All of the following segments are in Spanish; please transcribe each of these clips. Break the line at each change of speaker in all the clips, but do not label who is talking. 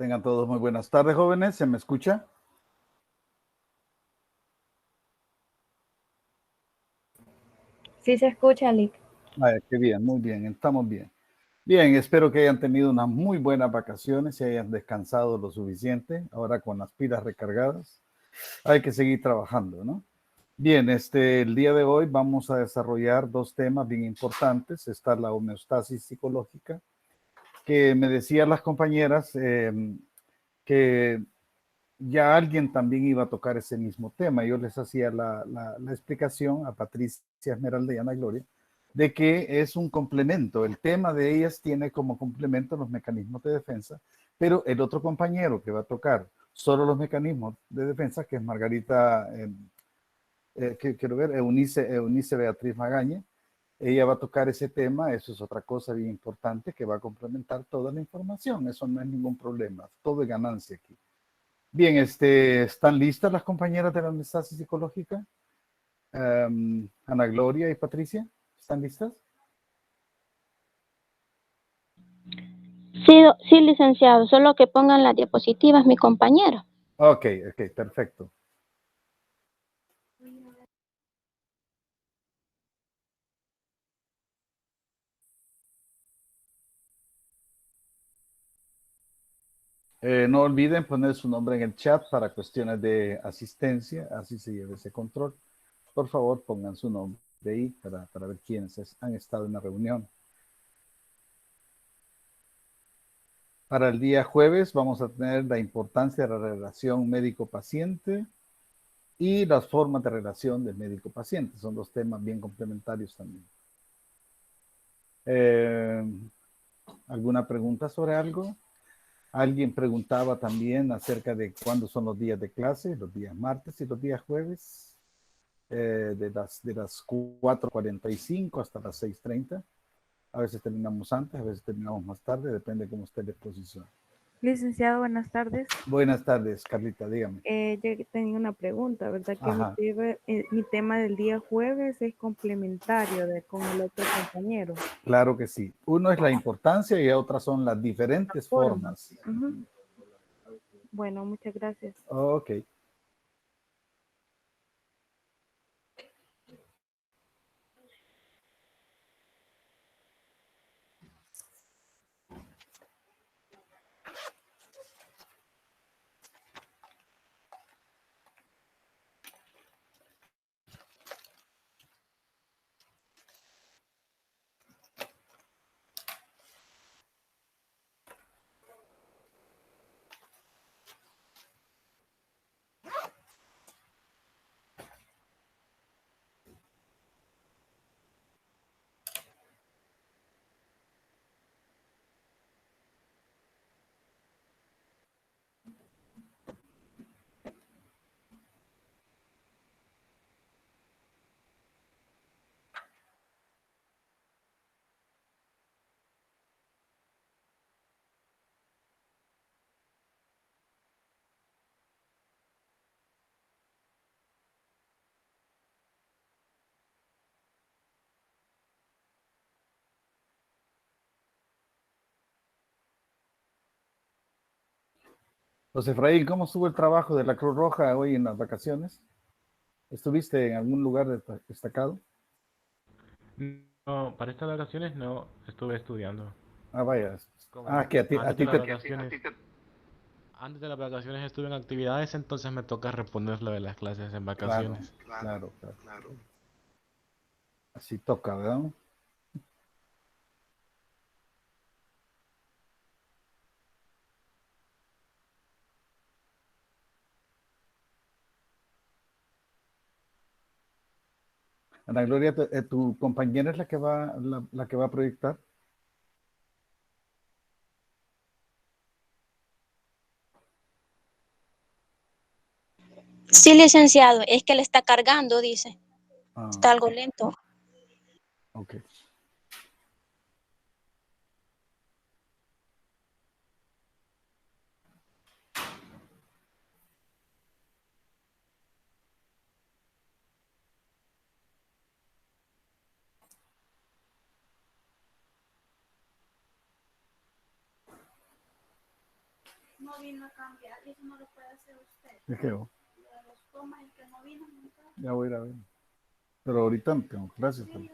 Tengan todos muy buenas tardes, jóvenes. ¿Se me escucha?
Sí se escucha, Lick.
Qué bien, muy bien, estamos bien. Bien, espero que hayan tenido unas muy buenas vacaciones y hayan descansado lo suficiente. Ahora con las pilas recargadas, hay que seguir trabajando, ¿no? Bien, el día de hoy vamos a desarrollar dos temas bien importantes. Está la homeostasis psicológica, que me decían las compañeras que ya alguien también iba a tocar ese mismo tema. Yo les hacía la explicación a Patricia Esmeralda y Ana Gloria de que es un complemento. El tema de ellas tiene como complemento los mecanismos de defensa, pero el otro compañero que va a tocar solo los mecanismos de defensa, que es Margarita, quiero ver, Eunice Beatriz Magaña, ella va a tocar ese tema. Eso es otra cosa bien importante que va a complementar toda la información. Eso no es ningún problema, todo es ganancia aquí. Bien, ¿están listas las compañeras de la homeostasis psicológica? Ana Gloria y Patricia, ¿están listas?
Sí, licenciado, solo que pongan las diapositivas mi compañero.
Ok, perfecto. No olviden poner su nombre en el chat para cuestiones de asistencia, así se lleva ese control. Por favor, pongan su nombre ahí para ver quiénes han estado en la reunión. Para el día jueves vamos a tener la importancia de la relación médico-paciente y las formas de relación del médico-paciente. Son dos temas bien complementarios también. ¿Alguna pregunta sobre algo? Alguien preguntaba también acerca de cuándo son los días de clase, los días martes y los días jueves, de las 4:45 hasta las 6:30. A veces terminamos antes, a veces terminamos más tarde, depende de cómo esté la exposición.
Licenciado, buenas tardes.
Buenas tardes, Carlita, dígame.
Yo tenía una pregunta, ¿verdad? Que
Ajá.
mi tema del día jueves es complementario con el otro compañero.
Claro que sí. Uno es la importancia y otras son las diferentes formas.
Uh-huh. Bueno, muchas gracias.
Ok. José Efraín, ¿cómo estuvo el trabajo de la Cruz Roja hoy en las vacaciones? ¿Estuviste en algún lugar destacado?
No, para estas vacaciones no estuve estudiando.
Vaya.
Como
Que a ti
antes de las
te...
vacaciones, antes de las vacaciones estuve en actividades, entonces me toca reponer lo de las clases en
Claro,
vacaciones.
claro. Así toca, ¿verdad? Ana Gloria, ¿tu compañera es la que va a proyectar?
Sí, licenciado, es que le está cargando, dice. Está algo lento.
Ok. Es que ya voy a ir a ver. Pero ahorita no tengo clases también.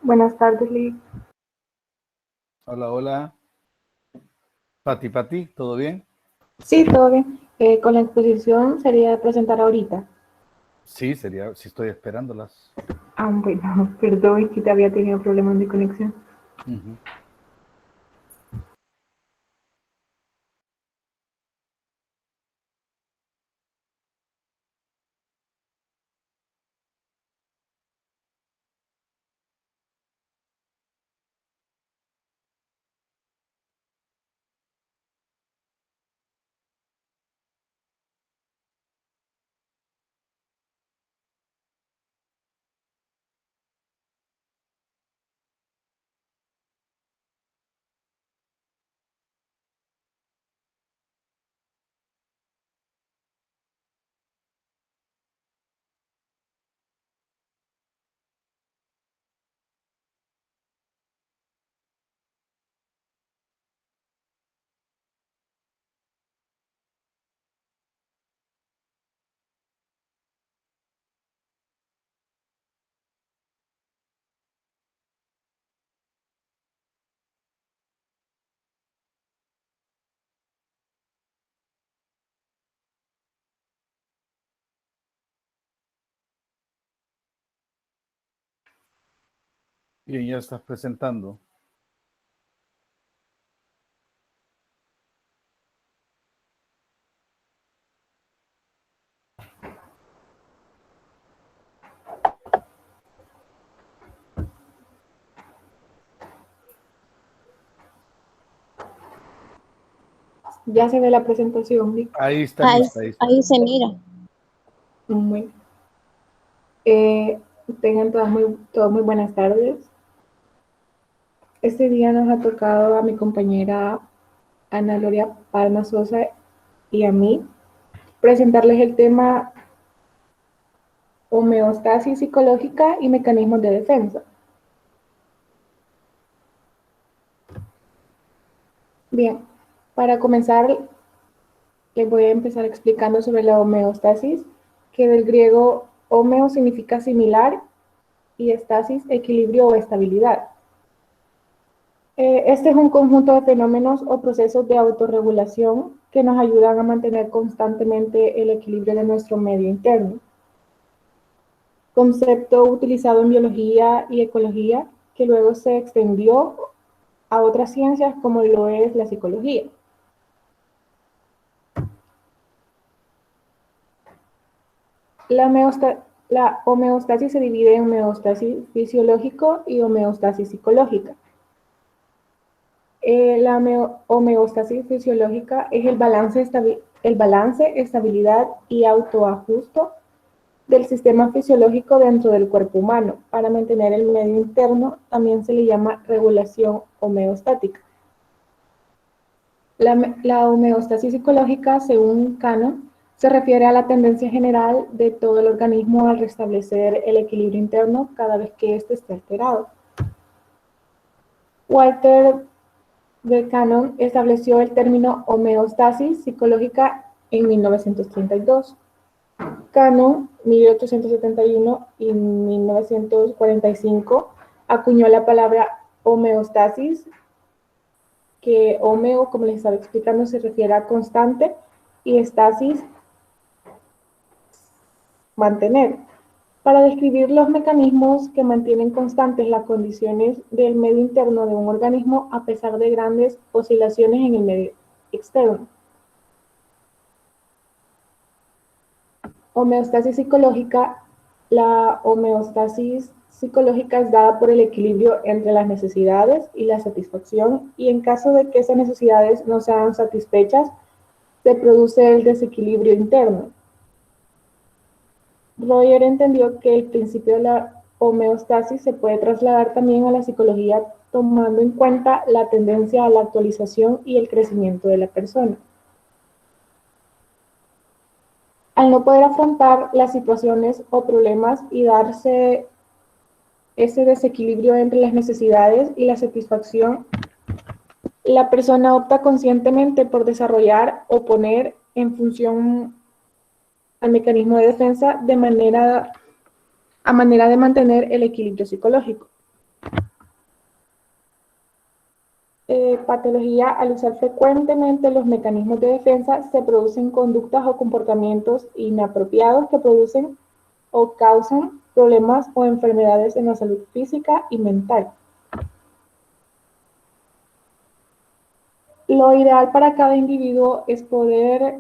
Buenas tardes, Liz.
Hola, hola. Pati, ¿todo bien?
Sí, todo bien. Con la exposición sería presentar ahorita.
Sí, sería, si estoy esperándolas.
Ah, bueno, perdón, que te había tenido problemas de conexión.
Ujú. Bien, ya estás presentando.
Ya se ve la presentación, Liz.
Ahí está
Ahí,
lista, ahí está.
ahí se mira.
Muy. Tengan todas muy buenas tardes. Este día nos ha tocado a mi compañera Ana Gloria Palma Sosa y a mí presentarles el tema homeostasis psicológica y mecanismos de defensa. Bien, para comenzar, les voy a empezar explicando sobre la homeostasis, que del griego homeo significa similar y estasis, equilibrio o estabilidad. Este es un conjunto de fenómenos o procesos de autorregulación que nos ayudan a mantener constantemente el equilibrio de nuestro medio interno. Concepto utilizado en biología y ecología que luego se extendió a otras ciencias como lo es la psicología. La homeostasis se divide en homeostasis fisiológico y homeostasis psicológica. La homeostasis fisiológica es el balance, estabilidad y autoajusto del sistema fisiológico dentro del cuerpo humano. Para mantener el medio interno también se le llama regulación homeostática. La homeostasis psicológica, según Cannon, se refiere a la tendencia general de todo el organismo al restablecer el equilibrio interno cada vez que éste esté alterado. Walter de Cannon estableció el término homeostasis psicológica en 1932. Cannon, 1871 y 1945, acuñó la palabra homeostasis, que homeo, como les estaba explicando, se refiere a constante, y estasis, mantener, para describir los mecanismos que mantienen constantes las condiciones del medio interno de un organismo a pesar de grandes oscilaciones en el medio externo. Homeostasis psicológica. La homeostasis psicológica es dada por el equilibrio entre las necesidades y la satisfacción, y en caso de que esas necesidades no sean satisfechas, se produce el desequilibrio interno. Roger entendió que el principio de la homeostasis se puede trasladar también a la psicología, tomando en cuenta la tendencia a la actualización y el crecimiento de la persona. Al no poder afrontar las situaciones o problemas y darse ese desequilibrio entre las necesidades y la satisfacción, la persona opta conscientemente por desarrollar o poner en función al mecanismo de defensa de manera de mantener el equilibrio psicológico. Patología. Al usar frecuentemente los mecanismos de defensa, se producen conductas o comportamientos inapropiados que producen o causan problemas o enfermedades en la salud física y mental. Lo ideal para cada individuo es poder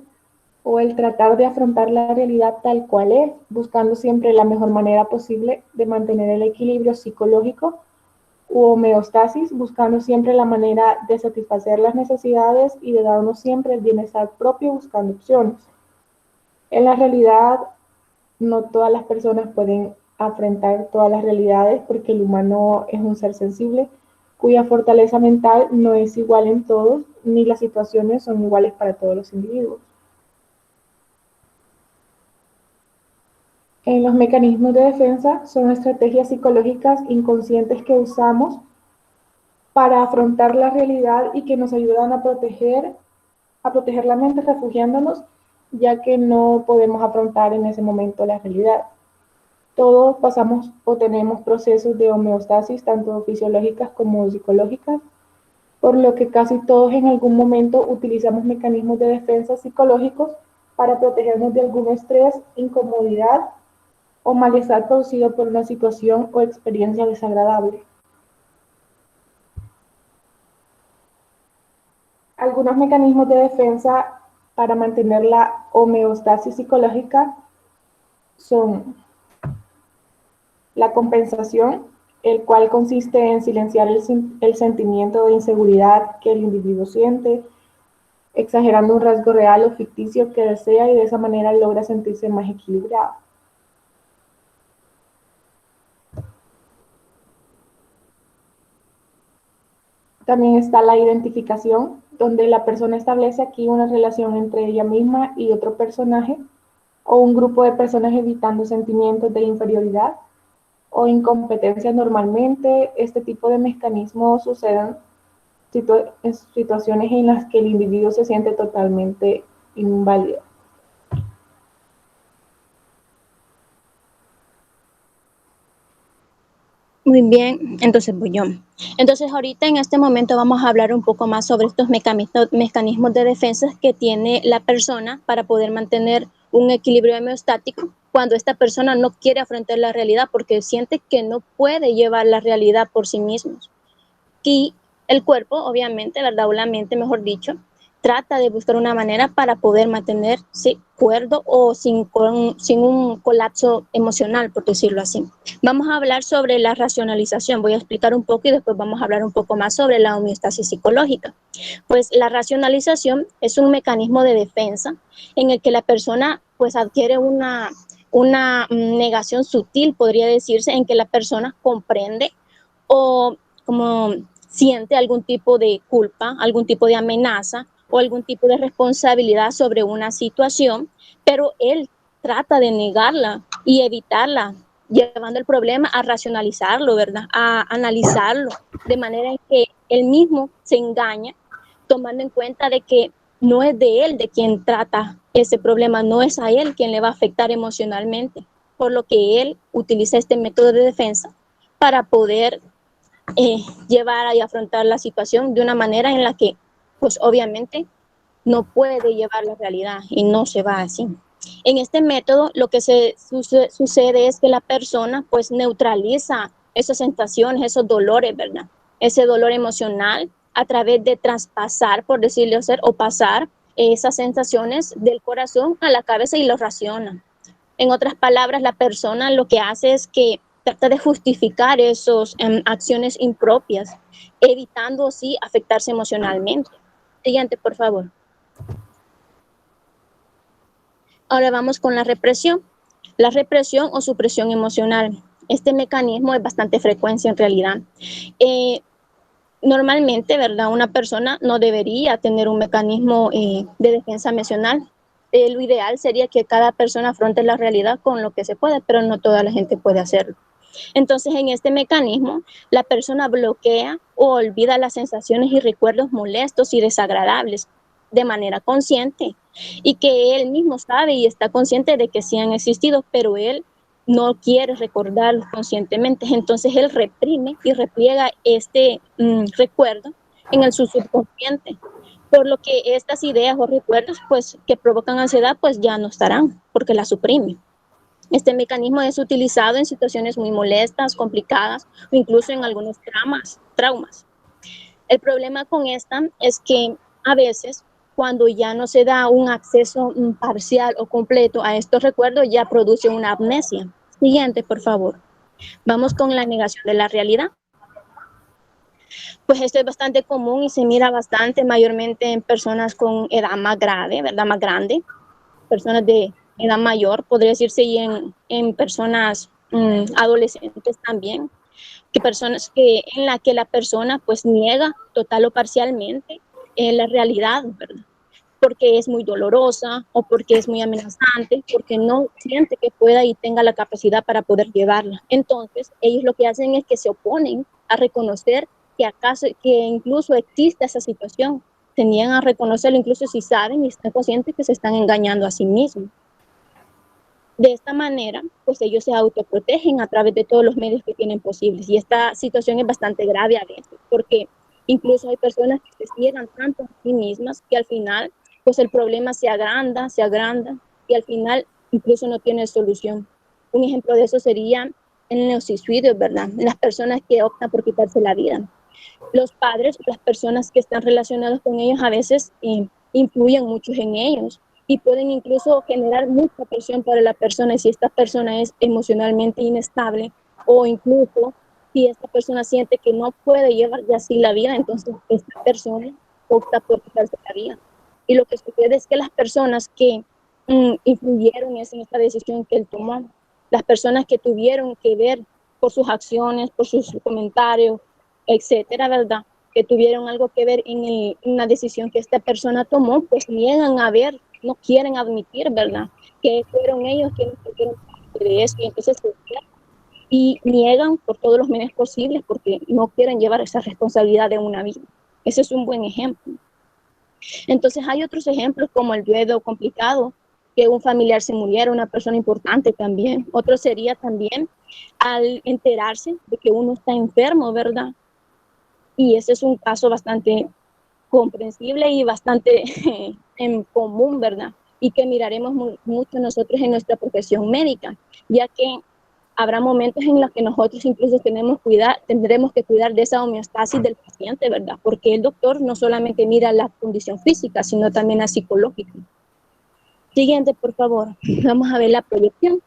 o el tratar de afrontar la realidad tal cual es, buscando siempre la mejor manera posible de mantener el equilibrio psicológico u homeostasis, buscando siempre la manera de satisfacer las necesidades y de darnos siempre el bienestar propio, buscando opciones. En la realidad, no todas las personas pueden afrontar todas las realidades, porque el humano es un ser sensible cuya fortaleza mental no es igual en todos, ni las situaciones son iguales para todos los individuos. En los mecanismos de defensa son estrategias psicológicas inconscientes que usamos para afrontar la realidad y que nos ayudan a proteger la mente, refugiándonos, ya que no podemos afrontar en ese momento la realidad. Todos pasamos o tenemos procesos de homeostasis, tanto fisiológicas como psicológicas, por lo que casi todos en algún momento utilizamos mecanismos de defensa psicológicos para protegernos de algún estrés, incomodidad o malestar producido por una situación o experiencia desagradable. Algunos mecanismos de defensa para mantener la homeostasis psicológica son la compensación, el cual consiste en silenciar el sentimiento de inseguridad que el individuo siente, exagerando un rasgo real o ficticio que desea, y de esa manera logra sentirse más equilibrado. También está la identificación, donde la persona establece aquí una relación entre ella misma y otro personaje o un grupo de personas, evitando sentimientos de inferioridad o incompetencia. Normalmente este tipo de mecanismos suceden en situaciones en las que el individuo se siente totalmente inválido.
Muy bien, entonces voy yo. Entonces ahorita en este momento vamos a hablar un poco más sobre estos mecanismos de defensa que tiene la persona para poder mantener un equilibrio homeostático cuando esta persona no quiere afrontar la realidad porque siente que no puede llevar la realidad por sí mismo. Y el cuerpo, obviamente, ¿verdad? O la mente, mejor dicho, trata de buscar una manera para poder mantenerse cuerdo o sin un colapso emocional, por decirlo así. Vamos a hablar sobre la racionalización. Voy a explicar un poco y después vamos a hablar un poco más sobre la homeostasis psicológica. Pues la racionalización es un mecanismo de defensa en el que la persona pues adquiere una negación sutil, podría decirse, en que la persona comprende o como siente algún tipo de culpa, algún tipo de amenaza o algún tipo de responsabilidad sobre una situación, pero él trata de negarla y evitarla, llevando el problema a racionalizarlo, ¿verdad? A analizarlo, de manera en que él mismo se engaña, tomando en cuenta de que no es de él de quien trata ese problema, no es a él quien le va a afectar emocionalmente, por lo que él utiliza este método de defensa para poder llevar y afrontar la situación de una manera en la que, pues obviamente, no puede llevar la realidad y no se va así. En este método lo que sucede es que la persona pues neutraliza esas sensaciones, esos dolores, ¿verdad? Ese dolor emocional a través de traspasar, por decirlo así, o pasar esas sensaciones del corazón a la cabeza y lo raciona. En otras palabras, la persona lo que hace es que trata de justificar esas acciones impropias, evitando así afectarse emocionalmente. Siguiente, por favor. Ahora vamos con la represión. La represión o supresión emocional. Este mecanismo es bastante frecuente en realidad. Normalmente, ¿verdad? Una persona no debería tener un mecanismo de defensa emocional. Lo ideal sería que cada persona afronte la realidad con lo que se puede, pero no toda la gente puede hacerlo. Entonces, en este mecanismo, la persona bloquea o olvida las sensaciones y recuerdos molestos y desagradables de manera consciente y que él mismo sabe y está consciente de que sí han existido, pero él no quiere recordarlos conscientemente. Entonces, él reprime y repliega este recuerdo en el subconsciente, por lo que estas ideas o recuerdos pues, que provocan ansiedad pues ya no estarán porque la suprime. Este mecanismo es utilizado en situaciones muy molestas, complicadas o incluso en algunos traumas. El problema con esta es que a veces cuando ya no se da un acceso parcial o completo a estos recuerdos ya produce una amnesia. Siguiente, por favor. Vamos con la negación de la realidad. Pues esto es bastante común y se mira bastante mayormente en personas con edad más grave, ¿verdad? Más grande, personas de edad mayor, podría decirse, y en personas adolescentes también, que personas en la que la persona pues niega total o parcialmente la realidad, ¿verdad? Porque es muy dolorosa o porque es muy amenazante, porque no siente que pueda y tenga la capacidad para poder llevarla. Entonces, ellos lo que hacen es que se oponen a reconocer que incluso existe esa situación. Se niegan a reconocerlo, incluso si saben y están conscientes que se están engañando a sí mismos. De esta manera, pues ellos se autoprotegen a través de todos los medios que tienen posibles. Y esta situación es bastante grave a veces, porque incluso hay personas que se cierran tanto a sí mismas que al final, pues el problema se agranda, y al final incluso no tiene solución. Un ejemplo de eso sería el suicidio, ¿verdad? Las personas que optan por quitarse la vida. Los padres, las personas que están relacionadas con ellos a veces influyen mucho en ellos y pueden incluso generar mucha presión para la persona. Y si esta persona es emocionalmente inestable o incluso si esta persona siente que no puede llevar ya así la vida, entonces esta persona opta por quitarse la vida. Y lo que sucede es que las personas que influyeron en esta decisión que él tomó, las personas que tuvieron que ver por sus acciones, por sus comentarios, etcétera, ¿verdad? Que tuvieron algo que ver en una decisión que esta persona tomó, pues niegan a ver, no quieren admitir, ¿verdad? Que fueron ellos quienes tuvieron parte de eso y entonces se y niegan por todos los medios posibles porque no quieren llevar esa responsabilidad de una vida. Ese es un buen ejemplo. Entonces hay otros ejemplos como el duelo complicado, que un familiar se muriera, una persona importante también. Otro sería también al enterarse de que uno está enfermo, ¿verdad? Y ese es un caso bastante comprensible y bastante en común, ¿verdad? Y que miraremos mucho nosotros en nuestra profesión médica, ya que habrá momentos en los que nosotros incluso tendremos que cuidar de esa homeostasis del paciente, ¿verdad? Porque el doctor no solamente mira la condición física, sino también la psicológica. Siguiente, por favor. Vamos a ver la proyección.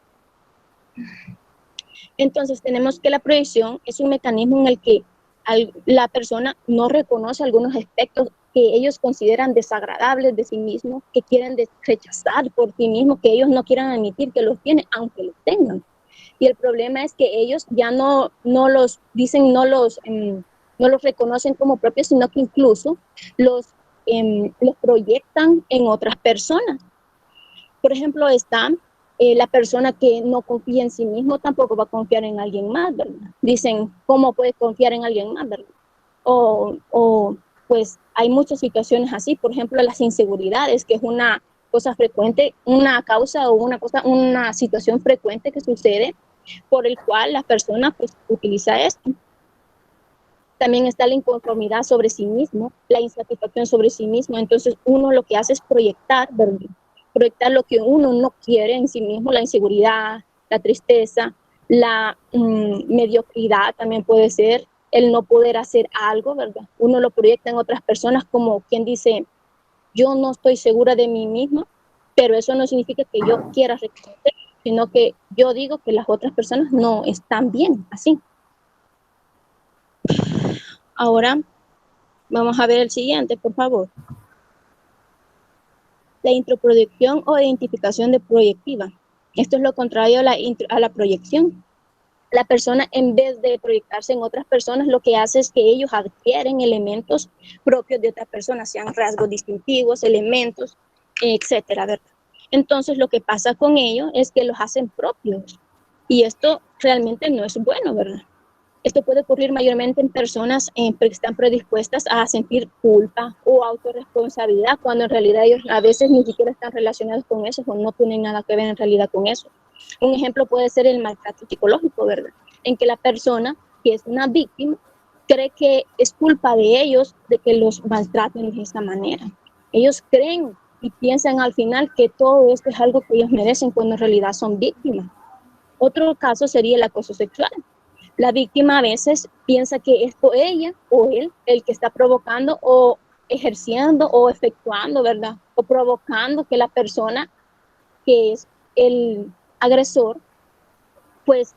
Entonces, tenemos que la proyección es un mecanismo en el que la persona no reconoce algunos aspectos que ellos consideran desagradables de sí mismos, que quieren rechazar por sí mismos, que ellos no quieran admitir que los tienen, aunque los tengan. Y el problema es que ellos ya no los dicen, no los reconocen como propios, sino que incluso los proyectan en otras personas. Por ejemplo, está la persona que no confía en sí mismo tampoco va a confiar en alguien más, ¿verdad? Dicen, ¿cómo puedes confiar en alguien más, verdad? O pues hay muchas situaciones así, por ejemplo, las inseguridades, que es una cosa frecuente, una causa o una situación frecuente que sucede por el cual la persona pues utiliza esto. También está la inconformidad sobre sí mismo, la insatisfacción sobre sí mismo. Entonces uno lo que hace es proyectar, ¿verdad? Proyectar lo que uno no quiere en sí mismo, la inseguridad, la tristeza, la mediocridad también puede ser, el no poder hacer algo, ¿verdad? Uno lo proyecta en otras personas como quien dice, yo no estoy segura de mí misma, pero eso no significa que yo quiera reconocer, sino que yo digo que las otras personas no están bien así. Ahora vamos a ver el siguiente, por favor. La introproyección o identificación de proyectiva. Esto es lo contrario a la proyección. La persona, en vez de proyectarse en otras personas, lo que hace es que ellos adquieren elementos propios de otras personas, sean rasgos distintivos, elementos, etcétera, ¿verdad? Entonces, lo que pasa con ellos es que los hacen propios. Y esto realmente no es bueno, ¿verdad? Esto puede ocurrir mayormente en personas que están predispuestas a sentir culpa o autorresponsabilidad, cuando en realidad ellos a veces ni siquiera están relacionados con eso o no tienen nada que ver en realidad con eso. Un ejemplo puede ser el maltrato psicológico, ¿verdad? En que la persona que es una víctima cree que es culpa de ellos de que los maltraten de esta manera. Ellos creen y piensan al final que todo esto es algo que ellos merecen cuando en realidad son víctimas. Otro caso sería el acoso sexual. La víctima a veces piensa que es ella o él el que está provocando o ejerciendo o efectuando, ¿verdad? O provocando que la persona que es el agresor, pues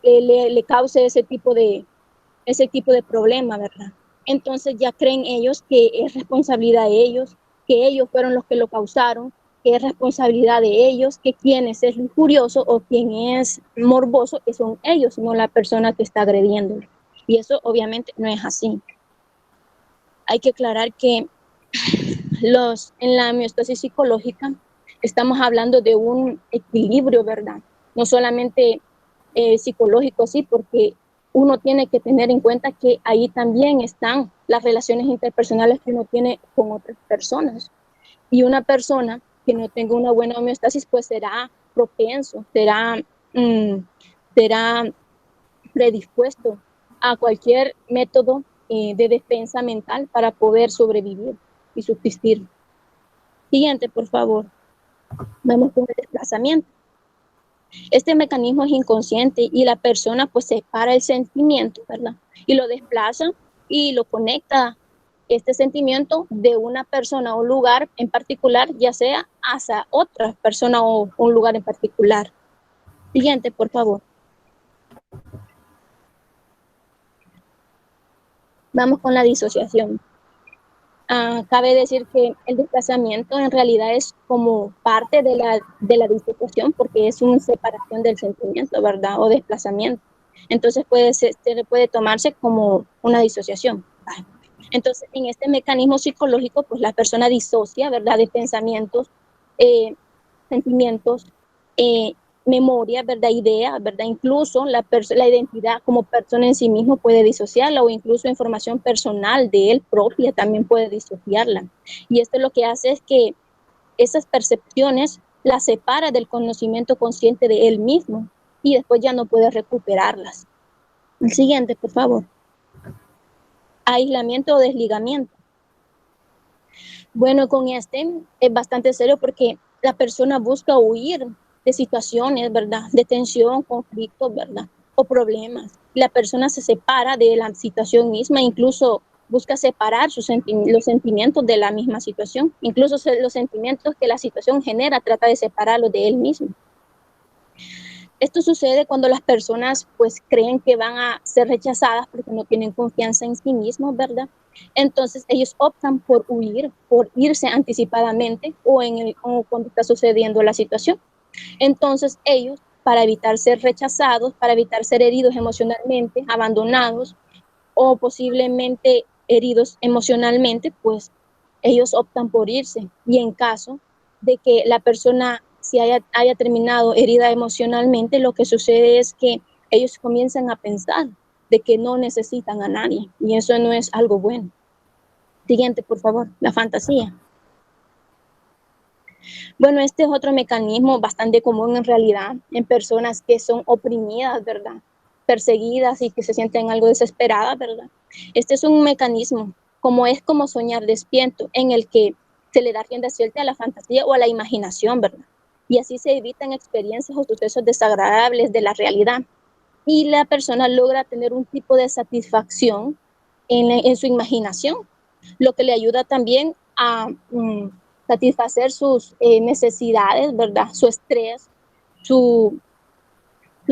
le cause ese tipo de problema, ¿verdad? Entonces ya creen ellos que es responsabilidad de ellos, que ellos fueron los que lo causaron, que es responsabilidad de ellos, que quien es lujurioso o quien es morboso, que son ellos, no la persona que está agrediendo. Y eso obviamente no es así. Hay que aclarar que en la homeostasis psicológica estamos hablando de un equilibrio, ¿verdad? No solamente psicológico, sí, porque uno tiene que tener en cuenta que ahí también están las relaciones interpersonales que uno tiene con otras personas. Y una persona que no tenga una buena homeostasis, pues será propenso, será predispuesto a cualquier método de defensa mental para poder sobrevivir y subsistir. Siguiente, por favor. Vamos con el desplazamiento. Este mecanismo es inconsciente y la persona pues separa el sentimiento, ¿verdad? Y lo desplaza y lo conecta este sentimiento de una persona o lugar en particular, ya sea hacia otra persona o un lugar en particular. Siguiente, por favor. Vamos con la disociación. Cabe decir que el desplazamiento en realidad es como parte de la disociación, porque es una separación del sentimiento, ¿verdad? O desplazamiento. Entonces puede tomarse como una disociación. Entonces, en este mecanismo psicológico, pues la persona disocia, ¿verdad? De pensamientos, sentimientos, memoria, ¿verdad? Ideas, ¿verdad? Incluso la identidad como persona en sí mismo puede disociarla, o incluso información personal de él propia también puede disociarla. Y esto lo que hace es que esas percepciones las separa del conocimiento consciente de él mismo y después ya no puede recuperarlas. El siguiente, por favor. Aislamiento o desligamiento. Bueno, con este es bastante serio porque la persona busca huir de situaciones, ¿verdad? De tensión, conflictos, ¿verdad? O problemas. La persona se separa de la situación misma, incluso busca separar los sentimientos de la misma situación. Incluso los sentimientos que la situación genera, trata de separarlos de él mismo. Esto sucede cuando las personas pues creen que van a ser rechazadas porque no tienen confianza en sí mismos, ¿verdad? Entonces ellos optan por huir, por irse anticipadamente o cuando está sucediendo la situación. Entonces ellos, para evitar ser rechazados, para evitar ser heridos emocionalmente, abandonados o posiblemente heridos emocionalmente, pues ellos optan por irse. Y en caso de que la persona si haya terminado herida emocionalmente, lo que sucede es que ellos comienzan a pensar de que no necesitan a nadie, y eso no es algo bueno. Siguiente, por favor, la fantasía. Bueno, este es otro mecanismo bastante común en realidad en personas que son oprimidas, ¿verdad? Perseguidas y que se sienten algo desesperadas, ¿verdad? Este es un mecanismo, es como soñar despierto, en el que se le da rienda suelta a la fantasía o a la imaginación, ¿verdad? Y así se evitan experiencias o sucesos desagradables de la realidad. Y la persona logra tener un tipo de satisfacción en su imaginación, lo que le ayuda también a satisfacer sus necesidades, ¿verdad? Su estrés, su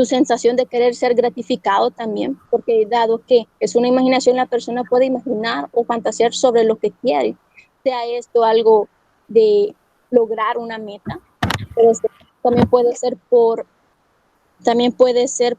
sensación de querer ser gratificado también, porque dado que es una imaginación, la persona puede imaginar o fantasear sobre lo que quiere, sea esto algo de lograr una meta, pero también puede ser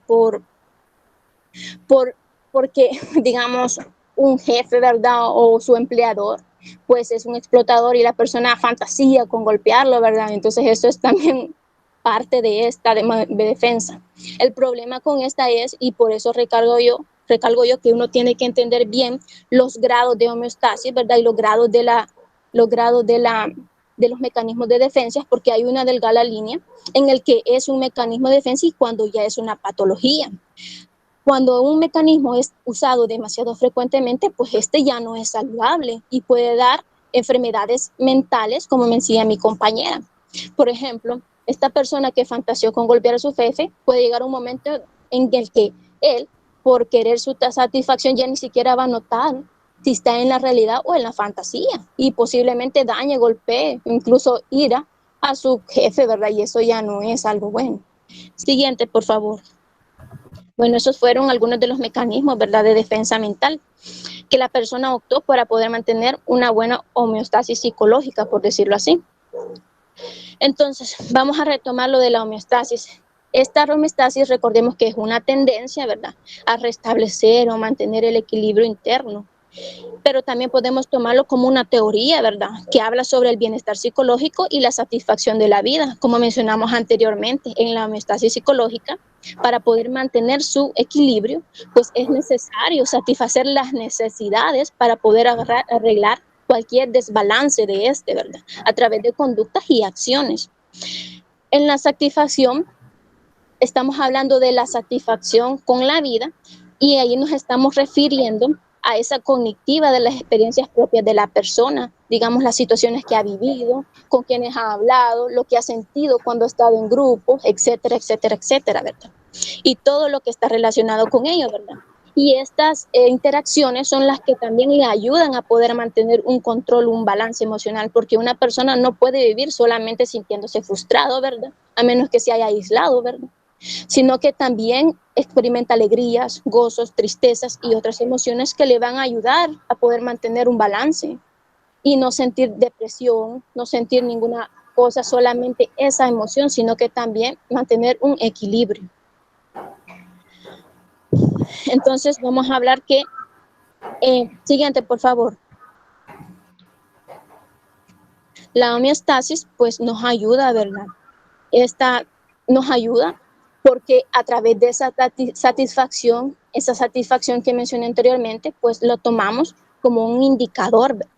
porque, digamos, un jefe, ¿verdad? O su empleador, pues es un explotador y la persona fantasía con golpearlo, ¿verdad? Entonces eso es también parte de esta de defensa. El problema con esta es, y por eso recalco yo que uno tiene que entender bien los grados de homeostasis, ¿verdad? Y los grados de los mecanismos de defensa, porque hay una delgada línea en el que es un mecanismo de defensa y cuando ya es una patología. Cuando un mecanismo es usado demasiado frecuentemente, pues este ya no es saludable y puede dar enfermedades mentales, como me decía mi compañera. Por ejemplo, esta persona que fantaseó con golpear a su jefe, puede llegar un momento en el que él, por querer su satisfacción, ya ni siquiera va a notar si está en la realidad o en la fantasía y posiblemente dañe, golpee, incluso ira a su jefe, ¿verdad? Y eso ya no es algo bueno. Siguiente, por favor. Bueno, esos fueron algunos de los mecanismos, ¿verdad?, de defensa mental que la persona optó para poder mantener una buena homeostasis psicológica, por decirlo así. Entonces, vamos a retomar lo de la homeostasis. Esta homeostasis, recordemos que es una tendencia, ¿verdad?, a restablecer o mantener el equilibrio interno. Pero también podemos tomarlo como una teoría, ¿verdad?, que habla sobre el bienestar psicológico y la satisfacción de la vida. Como mencionamos anteriormente, en la homeostasis psicológica, para poder mantener su equilibrio, pues es necesario satisfacer las necesidades para poder arreglar cualquier desbalance de ¿verdad?, a través de conductas y acciones. En la satisfacción, estamos hablando de la satisfacción con la vida y ahí nos estamos refiriendo a esa cognitiva de las experiencias propias de la persona, digamos las situaciones que ha vivido, con quienes ha hablado, lo que ha sentido cuando ha estado en grupo, etcétera, etcétera, etcétera, ¿verdad? Y todo lo que está relacionado con ello, ¿verdad? Y estas interacciones son las que también le ayudan a poder mantener un control, un balance emocional, porque una persona no puede vivir solamente sintiéndose frustrado, ¿verdad? A menos que se haya aislado, ¿verdad? Sino que también experimenta alegrías, gozos, tristezas y otras emociones que le van a ayudar a poder mantener un balance y no sentir depresión, no sentir ninguna cosa, solamente esa emoción, sino que también mantener un equilibrio. Entonces vamos a hablar siguiente, por favor. La homeostasis pues nos ayuda, ¿verdad? Esta nos ayuda porque a través de esa satisfacción que mencioné anteriormente, pues lo tomamos como un indicador, ¿verdad?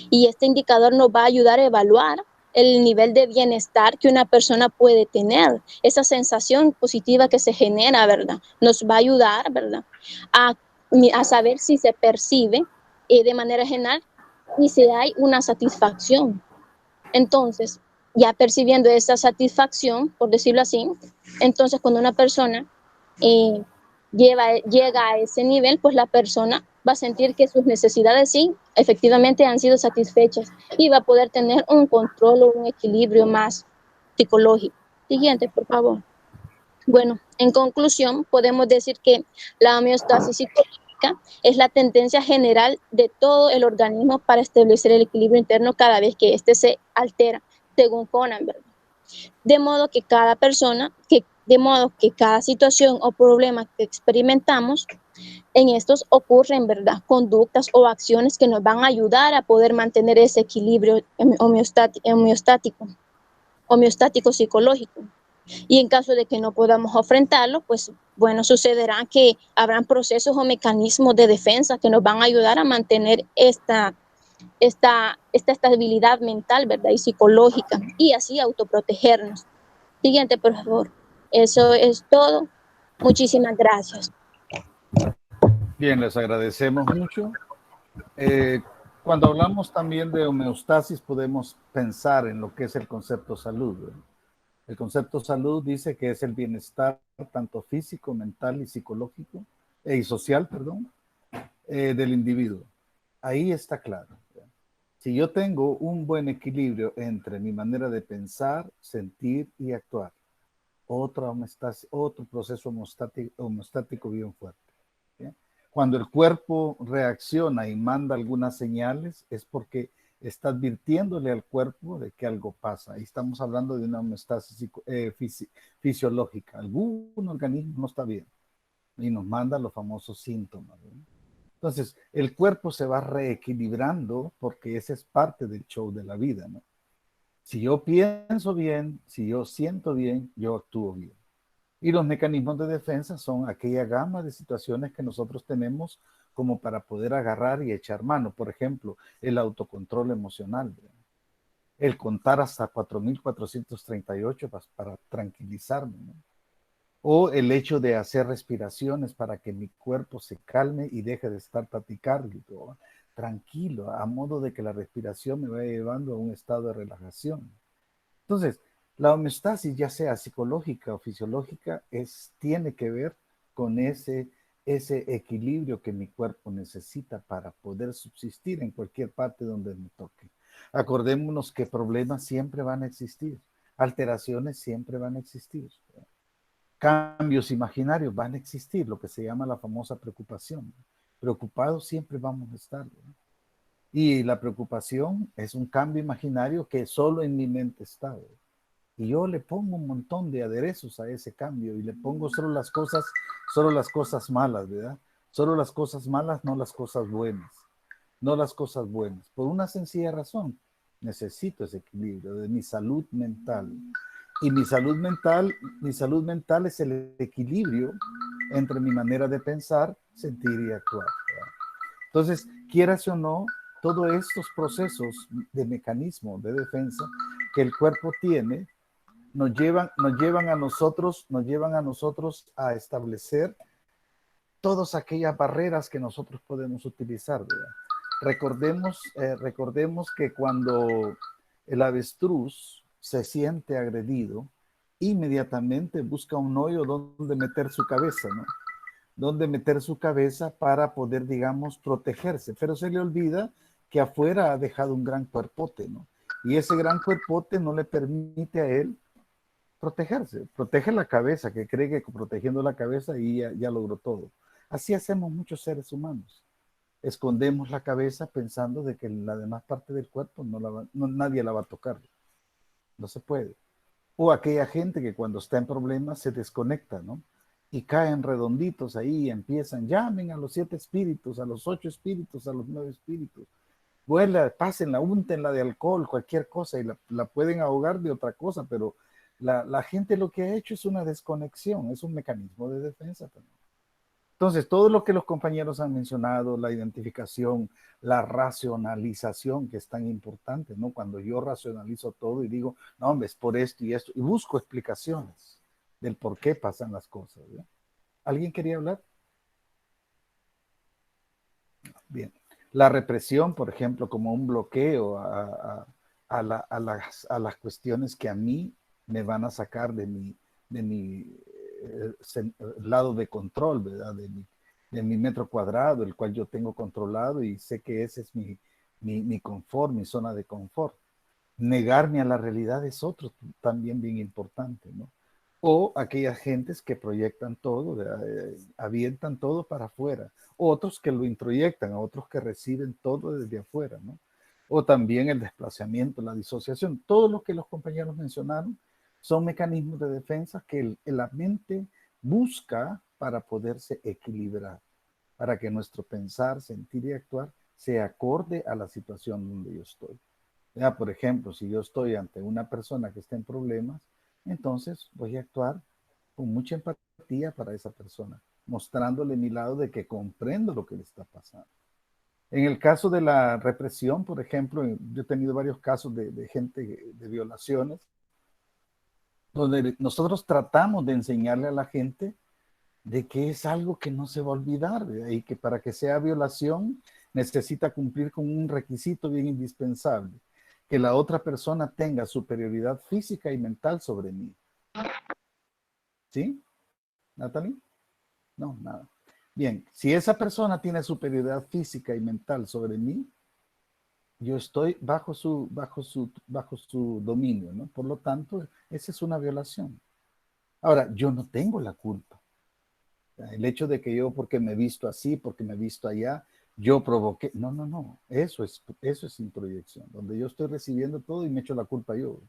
Y este indicador nos va a ayudar a evaluar el nivel de bienestar que una persona puede tener, esa sensación positiva que se genera, ¿verdad? Nos va a ayudar, ¿verdad?, a saber si se percibe de manera general y si hay una satisfacción. Entonces, ya percibiendo esa satisfacción, por decirlo así, entonces cuando una persona llega a ese nivel, pues la persona va a sentir que sus necesidades sí, efectivamente han sido satisfechas y va a poder tener un control o un equilibrio más psicológico. Siguiente, por favor. Bueno, en conclusión, podemos decir que la homeostasis psicológica es la tendencia general de todo el organismo para establecer el equilibrio interno cada vez que éste se altera, según Conanberg. De modo que cada situación o problema que experimentamos, en estos ocurren, ¿verdad?, conductas o acciones que nos van a ayudar a poder mantener ese equilibrio homeostático psicológico. Y en caso de que no podamos enfrentarlo, pues bueno, sucederá que habrán procesos o mecanismos de defensa que nos van a ayudar a mantener esta estabilidad mental, ¿verdad?, y psicológica, y así autoprotegernos. Siguiente, por favor. Eso es todo. Muchísimas gracias.
Bien, les agradecemos mucho. Eh, Cuando hablamos también de homeostasis, podemos pensar en lo que es el concepto salud, ¿verdad? El concepto salud dice que es el bienestar tanto físico, mental y psicológico, y social, perdón, del individuo. Ahí está claro. ¿Verdad? Si yo tengo un buen equilibrio entre mi manera de pensar, sentir y actuar, otro proceso homostático bien fuerte. ¿Sí? Cuando el cuerpo reacciona y manda algunas señales, es porque está advirtiéndole al cuerpo de que algo pasa. Ahí estamos hablando de una homeostasis fisiológica. Algún organismo no está bien y nos manda los famosos síntomas. ¿No? Entonces, el cuerpo se va reequilibrando porque ese es parte del show de la vida. ¿No? Si yo pienso bien, si yo siento bien, yo actúo bien. Y los mecanismos de defensa son aquella gama de situaciones que nosotros tenemos como para poder agarrar y echar mano. Por ejemplo, el autocontrol emocional, ¿verdad? El contar hasta 4.438 para tranquilizarme, ¿no? O el hecho de hacer respiraciones para que mi cuerpo se calme y deje de estar taquicárdico, tranquilo, a modo de que la respiración me vaya llevando a un estado de relajación. Entonces, la homeostasis, ya sea psicológica o fisiológica, tiene que ver con ese equilibrio que mi cuerpo necesita para poder subsistir en cualquier parte donde me toque. Acordémonos que problemas siempre van a existir, alteraciones siempre van a existir, cambios imaginarios van a existir, lo que se llama la famosa preocupación. Preocupados siempre vamos a estar, ¿no? Y la preocupación es un cambio imaginario que solo en mi mente está, ¿verdad? Y yo le pongo un montón de aderezos a ese cambio y le pongo solo las cosas malas, ¿verdad? Solo las cosas malas, no las cosas buenas. No las cosas buenas. Por una sencilla razón. Necesito ese equilibrio de mi salud mental. Y mi salud mental es el equilibrio entre mi manera de pensar, sentir y actuar, ¿verdad? Entonces, quieras o no, todos estos procesos de mecanismo de defensa que el cuerpo tiene nos llevan a nosotros a establecer todas aquellas barreras que nosotros podemos utilizar, ¿verdad? Recordemos que cuando el avestruz se siente agredido, inmediatamente busca un hoyo donde meter su cabeza, ¿no? Donde meter su cabeza para poder, digamos, protegerse. Pero se le olvida que afuera ha dejado un gran cuerpote, ¿no? Y ese gran cuerpote no le permite a él protegerse. Protege la cabeza, que cree que protegiendo la cabeza y ya logró todo. Así hacemos muchos seres humanos. Escondemos la cabeza pensando de que la demás parte del cuerpo nadie la va a tocar. No se puede. O aquella gente que cuando está en problemas se desconecta, ¿no? Y caen redonditos ahí y empiezan, llamen a los 7 espíritus, a los 8 espíritus, a los 9 espíritus. Vuela, pásenla, úntenla de alcohol, cualquier cosa, y la pueden ahogar de otra cosa, pero la gente lo que ha hecho es una desconexión, es un mecanismo de defensa también. Entonces, todo lo que los compañeros han mencionado, la identificación, la racionalización, que es tan importante, ¿no? Cuando yo racionalizo todo y digo, no, hombre, es por esto y esto, y busco explicaciones del por qué pasan las cosas, ¿no? ¿Alguien quería hablar? Bien. La represión, por ejemplo, como un bloqueo a las cuestiones que a mí me van a sacar de mi lado de control, ¿verdad? De mi metro cuadrado, el cual yo tengo controlado y sé que ese es mi confort, mi zona de confort. Negarme a la realidad es otro también bien importante, ¿no? O aquellas gentes que proyectan todo, avientan todo para afuera. Otros que lo introyectan, otros que reciben todo desde afuera, ¿no? O también el desplazamiento, la disociación. Todo lo que los compañeros mencionaron son mecanismos de defensa que la mente busca para poderse equilibrar, para que nuestro pensar, sentir y actuar se acorde a la situación donde yo estoy. Ya, por ejemplo, si yo estoy ante una persona que está en problemas, entonces voy a actuar con mucha empatía para esa persona, mostrándole mi lado de que comprendo lo que le está pasando. En el caso de la represión, por ejemplo, yo he tenido varios casos de gente de violaciones, donde nosotros tratamos de enseñarle a la gente de que es algo que no se va a olvidar y que para que sea violación necesita cumplir con un requisito bien indispensable, que la otra persona tenga superioridad física y mental sobre mí. ¿Sí, Natalie? No, nada. Bien, si esa persona tiene superioridad física y mental sobre mí, yo estoy bajo su dominio, ¿no? Por lo tanto, esa es una violación. Ahora, yo no tengo la culpa. El hecho de que yo, porque me he visto así, porque me he visto allá, yo provoqué. No, no, no. Eso es introyección, donde yo estoy recibiendo todo y me echo la culpa yo.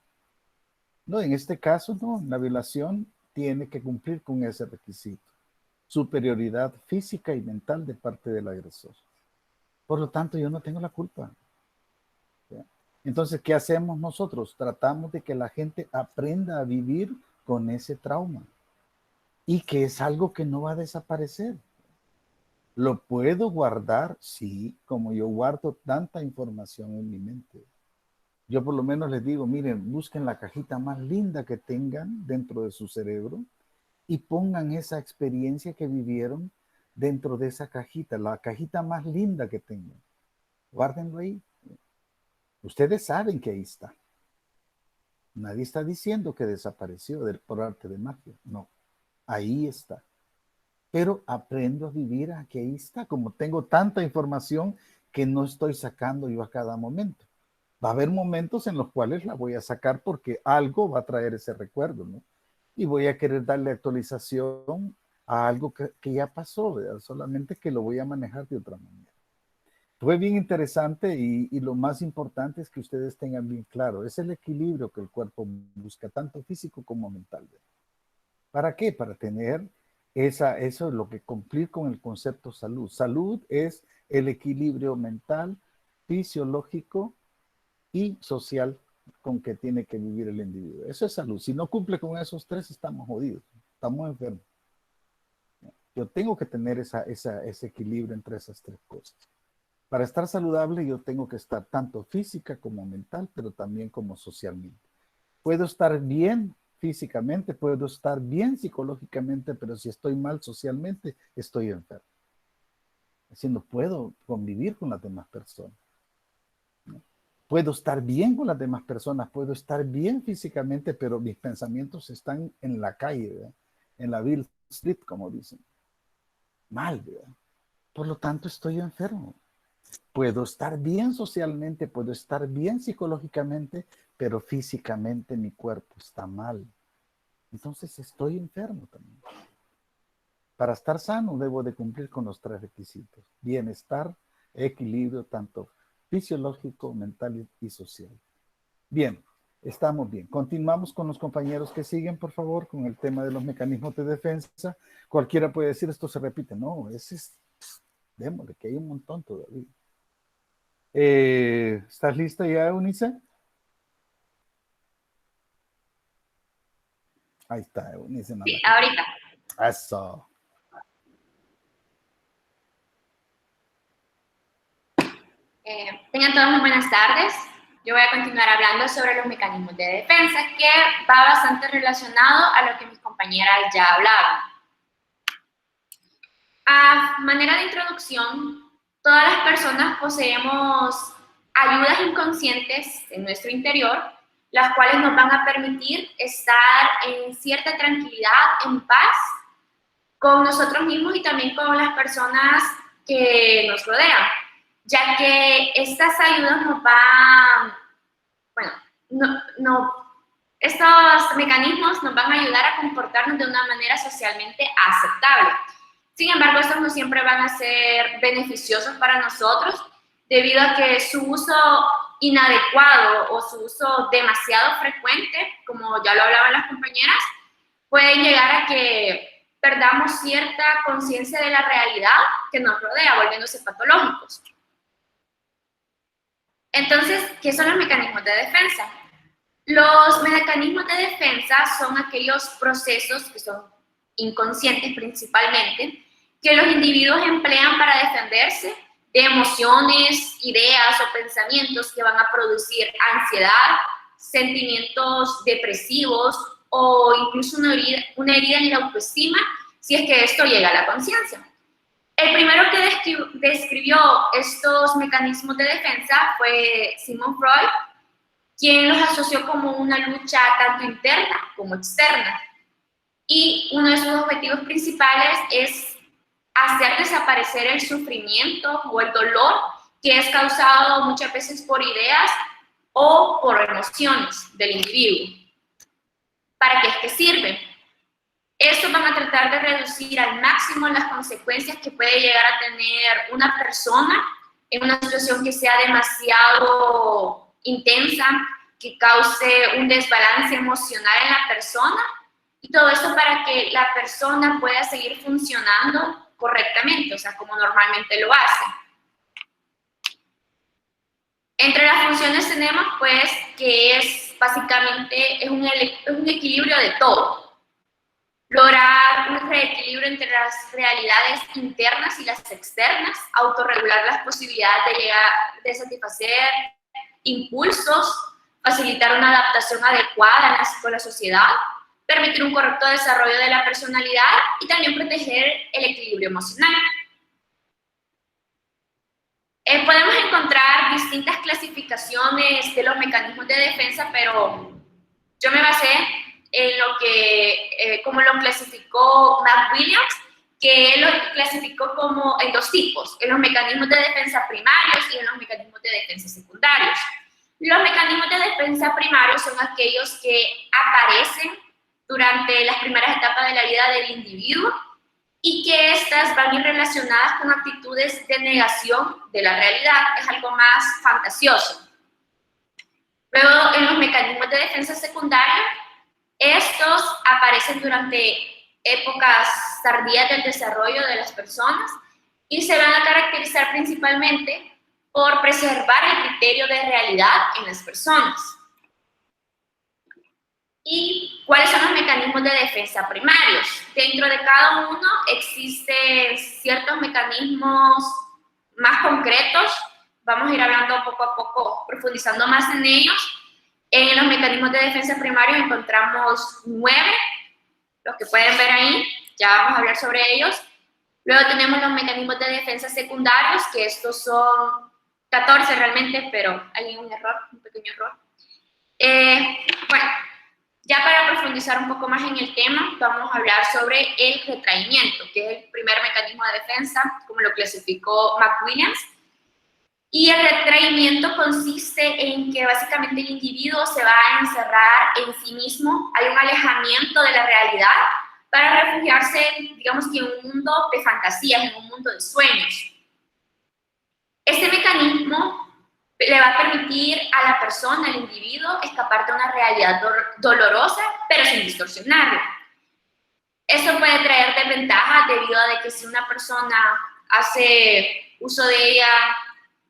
No, en este caso, no. La violación tiene que cumplir con ese requisito. Superioridad física y mental de parte del agresor. Por lo tanto, yo no tengo la culpa. ¿Ya? Entonces, ¿qué hacemos nosotros? Tratamos de que la gente aprenda a vivir con ese trauma y que es algo que no va a desaparecer. ¿Lo puedo guardar? Sí, como yo guardo tanta información en mi mente. Yo por lo menos les digo, miren, busquen la cajita más linda que tengan dentro de su cerebro y pongan esa experiencia que vivieron dentro de esa cajita, la cajita más linda que tengan. Guárdenlo ahí. Ustedes saben que ahí está. Nadie está diciendo que desapareció por arte de magia. No, ahí está. Pero aprendo a vivir a que ahí está, como tengo tanta información que no estoy sacando yo a cada momento. Va a haber momentos en los cuales la voy a sacar porque algo va a traer ese recuerdo, ¿no? Y voy a querer darle actualización a algo que ya pasó, ¿verdad? Solamente que lo voy a manejar de otra manera. Fue bien interesante y lo más importante es que ustedes tengan bien claro, es el equilibrio que el cuerpo busca, tanto físico como mental, ¿verdad? ¿Para qué? Para tener eso es lo que cumplir con el concepto salud. Salud es el equilibrio mental, fisiológico y social con que tiene que vivir el individuo. Eso es salud. Si no cumple con esos tres, estamos jodidos, estamos enfermos. Yo tengo que tener ese equilibrio entre esas tres cosas. Para estar saludable, yo tengo que estar tanto física como mental, pero también como socialmente. Puedo estar bien físicamente, puedo estar bien psicológicamente, pero si estoy mal socialmente, estoy enfermo. Así no puedo convivir con las demás personas. ¿No? Puedo estar bien con las demás personas, puedo estar bien físicamente, pero mis pensamientos están en la calle, ¿verdad? En la Bill Street, como dicen. Mal, ¿verdad? Por lo tanto, estoy enfermo. Puedo estar bien socialmente, puedo estar bien psicológicamente, pero físicamente mi cuerpo está mal. Entonces estoy enfermo también. Para estar sano debo de cumplir con los tres requisitos. Bienestar, equilibrio, tanto fisiológico, mental y social. Bien, estamos bien. Continuamos con los compañeros que siguen, por favor, con el tema de los mecanismos de defensa. Cualquiera puede decir, esto se repite. No, ese es, démosle, que hay un montón todavía. ¿Estás lista ya, Eunice? Ahí está, Eunice.
Sí, ahorita.
Eso.
Tengan todas muy buenas tardes. Yo voy a continuar hablando sobre los mecanismos de defensa, que va bastante relacionado a lo que mis compañeras ya hablaban. A manera de introducción, todas las personas poseemos ayudas inconscientes en nuestro interior, las cuales nos van a permitir estar en cierta tranquilidad, en paz, con nosotros mismos y también con las personas que nos rodean, ya que estas ayudas nos van, estos mecanismos nos van a ayudar a comportarnos de una manera socialmente aceptable. Sin embargo, estos no siempre van a ser beneficiosos para nosotros, debido a que su uso inadecuado o su uso demasiado frecuente, como ya lo hablaban las compañeras, puede llegar a que perdamos cierta conciencia de la realidad que nos rodea, volviéndose patológicos. Entonces, ¿qué son los mecanismos de defensa? Los mecanismos de defensa son aquellos procesos que son inconscientes principalmente, que los individuos emplean para defenderse de emociones, ideas o pensamientos que van a producir ansiedad, sentimientos depresivos o incluso una herida en la autoestima si es que esto llega a la conciencia. El primero que describió estos mecanismos de defensa fue Sigmund Freud, quien los asoció como una lucha tanto interna como externa. Y uno de sus objetivos principales es hacer desaparecer el sufrimiento o el dolor que es causado muchas veces por ideas o por emociones del individuo. ¿Para qué es que sirve? Estos van a tratar de reducir al máximo las consecuencias que puede llegar a tener una persona en una situación que sea demasiado intensa, que cause un desbalance emocional en la persona, y todo esto para que la persona pueda seguir funcionando correctamente, o sea, como normalmente lo hace. Entre las funciones tenemos, pues, que es básicamente es un equilibrio de todo. Lograr un reequilibrio entre las realidades internas y las externas, autorregular las posibilidades de satisfacer impulsos, facilitar una adaptación adecuada con la sociedad, permitir un correcto desarrollo de la personalidad y también proteger el equilibrio emocional. Podemos encontrar distintas clasificaciones de los mecanismos de defensa, pero yo me basé en lo que, como lo clasificó McWilliams, que él lo clasificó como en dos tipos, en los mecanismos de defensa primarios y en los mecanismos de defensa secundarios. Los mecanismos de defensa primarios son aquellos que aparecen durante las primeras etapas de la vida del individuo y que estas van a ir relacionadas con actitudes de negación de la realidad, es algo más fantasioso. Luego, en los mecanismos de defensa secundaria, estos aparecen durante épocas tardías del desarrollo de las personas y se van a caracterizar principalmente por preservar el criterio de realidad en las personas. ¿Y cuáles son los mecanismos de defensa primarios? Dentro de cada uno existen ciertos mecanismos más concretos. Vamos a ir hablando poco a poco, profundizando más en ellos. En los mecanismos de defensa primarios encontramos 9, los que pueden ver ahí, ya vamos a hablar sobre ellos. Luego tenemos los mecanismos de defensa secundarios, que estos son 14 realmente, pero hay un error, un pequeño error. Bueno, ya para profundizar un poco más en el tema, vamos a hablar sobre el retraimiento, que es el primer mecanismo de defensa, como lo clasificó McWilliams. Y el retraimiento consiste en que básicamente el individuo se va a encerrar en sí mismo, hay un alejamiento de la realidad para refugiarse, digamos que en un mundo de fantasías, en un mundo de sueños. Este mecanismo le va a permitir a la persona, al individuo, escapar de una realidad dolorosa, pero sin distorsionarla. Eso puede traer desventajas debido a que si una persona hace uso de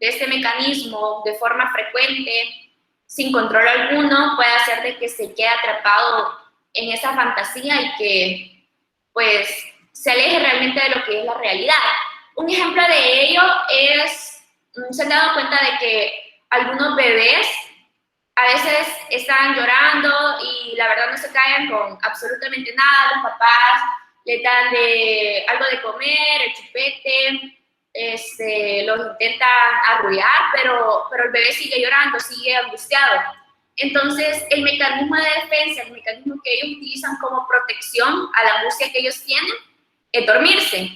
este mecanismo de forma frecuente, sin control alguno, puede hacer de que se quede atrapado en esa fantasía y que pues se aleje realmente de lo que es la realidad. Un ejemplo de ello es, se han dado cuenta de que algunos bebés a veces están llorando y la verdad no se callan con absolutamente nada, los papás le dan algo de comer, el chupete, los intentan arrullar, pero el bebé sigue llorando, sigue angustiado. Entonces, el mecanismo de defensa, el mecanismo que ellos utilizan como protección a la angustia que ellos tienen, es dormirse.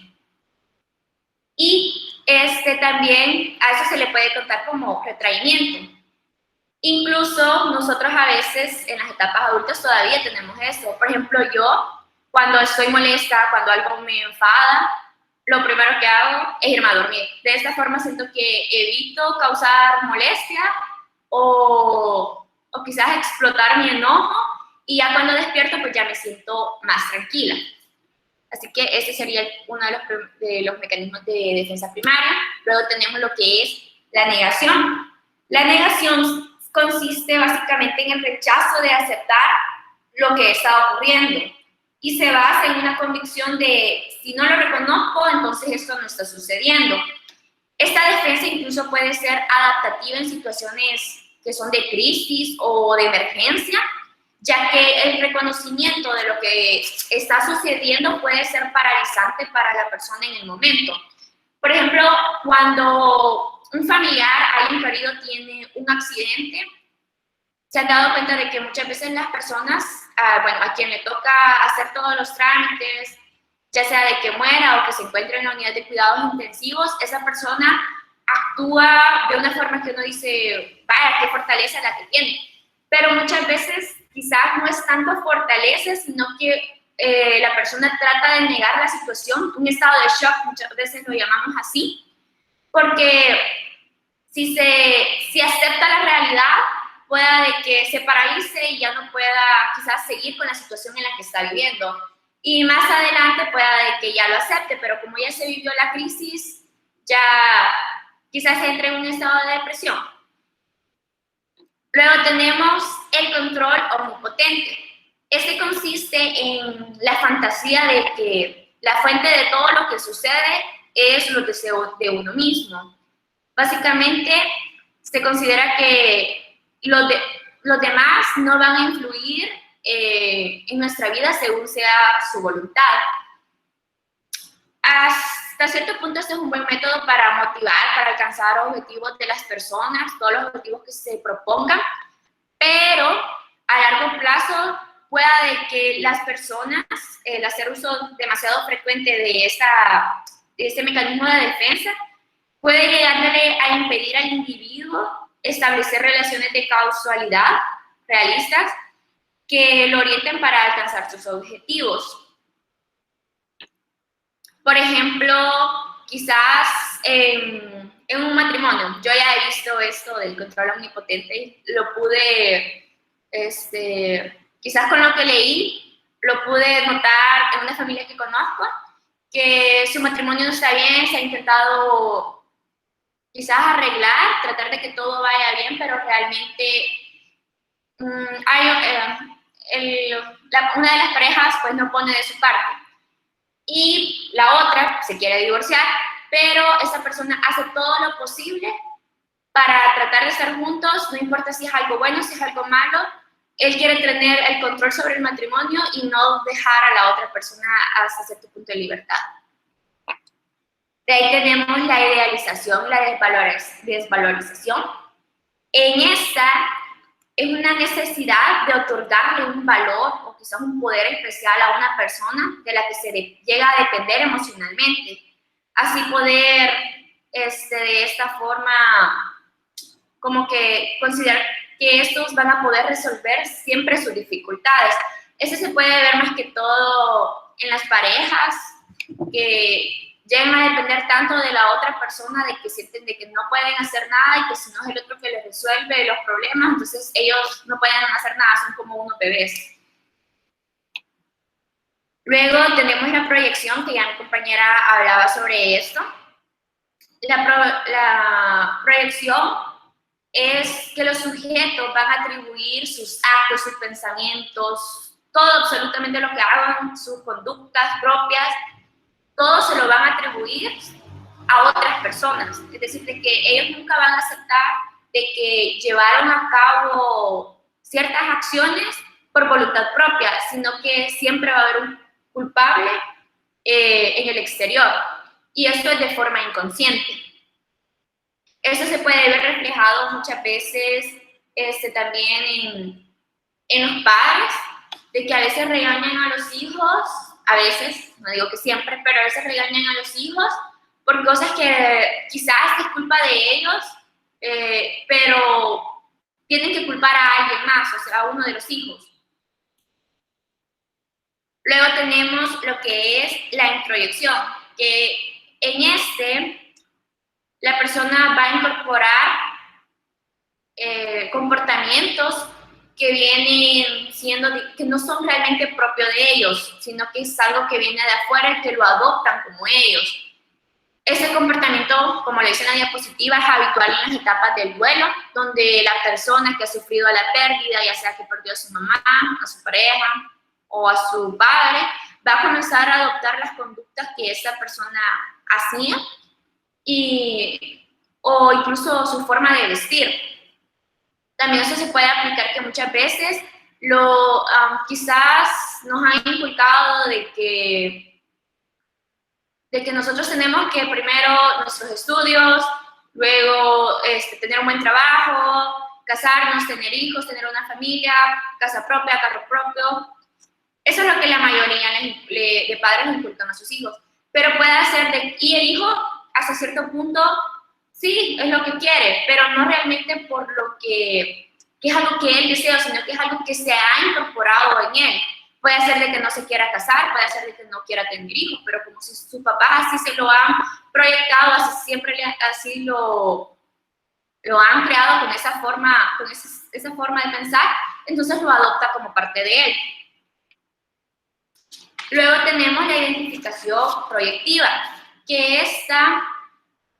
Y también a eso se le puede contar como retraimiento. Incluso nosotros a veces en las etapas adultas todavía tenemos eso. Por ejemplo, yo cuando estoy molesta, cuando algo me enfada, lo primero que hago es irme a dormir. De esta forma siento que evito causar molestia o quizás explotar mi enojo, y ya cuando despierto pues ya me siento más tranquila. Así que ese sería uno de los mecanismos de defensa primaria. Luego tenemos lo que es la negación. La negación consiste básicamente en el rechazo de aceptar lo que está ocurriendo y se basa en una convicción de si no lo reconozco, entonces esto no está sucediendo. Esta defensa incluso puede ser adaptativa en situaciones que son de crisis o de emergencia, ya que el reconocimiento de lo que está sucediendo puede ser paralizante para la persona en el momento. Por ejemplo, cuando un familiar, alguien querido, tiene un accidente, se han dado cuenta de que muchas veces las personas, a quien le toca hacer todos los trámites, ya sea de que muera o que se encuentre en la unidad de cuidados intensivos, esa persona actúa de una forma que uno dice, vaya, qué fortaleza la que tiene. Pero muchas veces quizás no es tanto fortaleza, sino que la persona trata de negar la situación, un estado de shock, muchas veces lo llamamos así, porque si acepta la realidad, pueda de que se paralice y ya no pueda quizás seguir con la situación en la que está viviendo. Y más adelante pueda de que ya lo acepte, pero como ya se vivió la crisis, ya quizás entre en un estado de depresión. Luego tenemos el control omnipotente. Este consiste en la fantasía de que la fuente de todo lo que sucede es los deseos de uno mismo. Básicamente, se considera que los demás no van a influir en nuestra vida según sea su voluntad. Hasta cierto punto este es un buen método para motivar, para alcanzar objetivos de las personas, todos los objetivos que se propongan, pero a largo plazo pueda de que las personas, el hacer uso demasiado frecuente de este mecanismo de defensa, puede llegarle a impedir al individuo establecer relaciones de causalidad realistas que lo orienten para alcanzar sus objetivos. Por ejemplo, quizás en un matrimonio, yo ya he visto esto del control omnipotente, lo pude, quizás con lo que leí, lo pude notar en una familia que conozco, que su matrimonio no está bien, se ha intentado quizás arreglar, tratar de que todo vaya bien, pero realmente una de las parejas pues no pone de su parte. Y la otra se quiere divorciar, pero esa persona hace todo lo posible para tratar de estar juntos, no importa si es algo bueno, si es algo malo. Él quiere tener el control sobre el matrimonio y no dejar a la otra persona hasta cierto punto de libertad. De ahí tenemos la idealización, la desvalorización. En esta es una necesidad de otorgarle un valor o quizás un poder especial a una persona de la que se llega a depender emocionalmente. Así poder, de esta forma, como que considerar que estos van a poder resolver siempre sus dificultades. Eso se puede ver más que todo en las parejas que llegan a depender tanto de la otra persona, de que sienten de que no pueden hacer nada y que si no es el otro que les resuelve los problemas, entonces ellos no pueden hacer nada, son como unos bebés. Luego tenemos la proyección, que ya mi compañera hablaba sobre esto. La proyección es que los sujetos van a atribuir sus actos, sus pensamientos, todo absolutamente lo que hagan, sus conductas propias, todo se lo van a atribuir a otras personas. Es decir, de que ellos nunca van a aceptar de que llevaron a cabo ciertas acciones por voluntad propia, sino que siempre va a haber un culpable en el exterior. Y esto es de forma inconsciente. Eso se puede ver reflejado muchas veces también en los padres, de que a veces regañan a los hijos, a veces, no digo que siempre, pero a veces regañan a los hijos por cosas que quizás es culpa de ellos, pero tienen que culpar a alguien más, o sea, a uno de los hijos. Luego tenemos lo que es la introyección, que en la persona va a incorporar comportamientos que vienen siendo, que no son realmente propios de ellos, sino que es algo que viene de afuera y que lo adoptan como ellos. Ese comportamiento, como le dice en la diapositiva, es habitual en las etapas del duelo, donde la persona que ha sufrido la pérdida, ya sea que perdió a su mamá, a su pareja o a su padre, va a comenzar a adoptar las conductas que esa persona hacía o incluso su forma de vestir. También eso se puede aplicar que muchas veces quizás nos han inculcado de que nosotros tenemos que primero nuestros estudios, luego tener un buen trabajo, casarnos, tener hijos, tener una familia, casa propia, carro propio. Eso es lo que la mayoría de padres le inculcan a sus hijos. Pero puede ser y el hijo, hasta cierto punto, sí, es lo que quiere, pero no realmente por lo que es algo que él desea, sino que es algo que se ha incorporado en él. Puede ser de que no se quiera casar, puede ser de que no quiera tener hijos, pero como si sus papás así se lo han proyectado, así lo han creado con esa forma de pensar, entonces lo adopta como parte de él. Luego tenemos la identificación proyectiva, que esta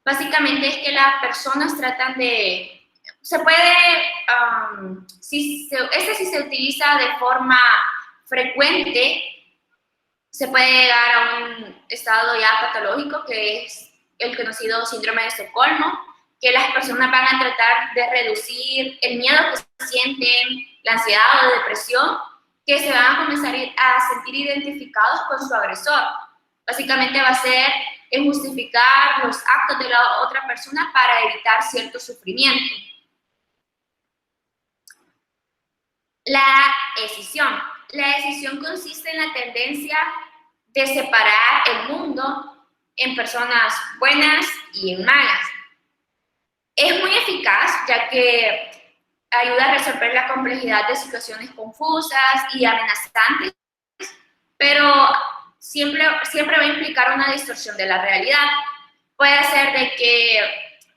básicamente es que las personas tratan de... Se puede, si se utiliza de forma frecuente, se puede llegar a un estado ya patológico, que es el conocido síndrome de Estocolmo, que las personas van a tratar de reducir el miedo que sienten, la ansiedad o depresión, que se van a comenzar a sentir identificados con su agresor. Básicamente va a ser en justificar los actos de la otra persona para evitar cierto sufrimiento. La escisión. La escisión consiste en la tendencia de separar el mundo en personas buenas y en malas. Es muy eficaz, ya que ayuda a resolver la complejidad de situaciones confusas y amenazantes, pero siempre va a implicar una distorsión de la realidad. Puede ser de que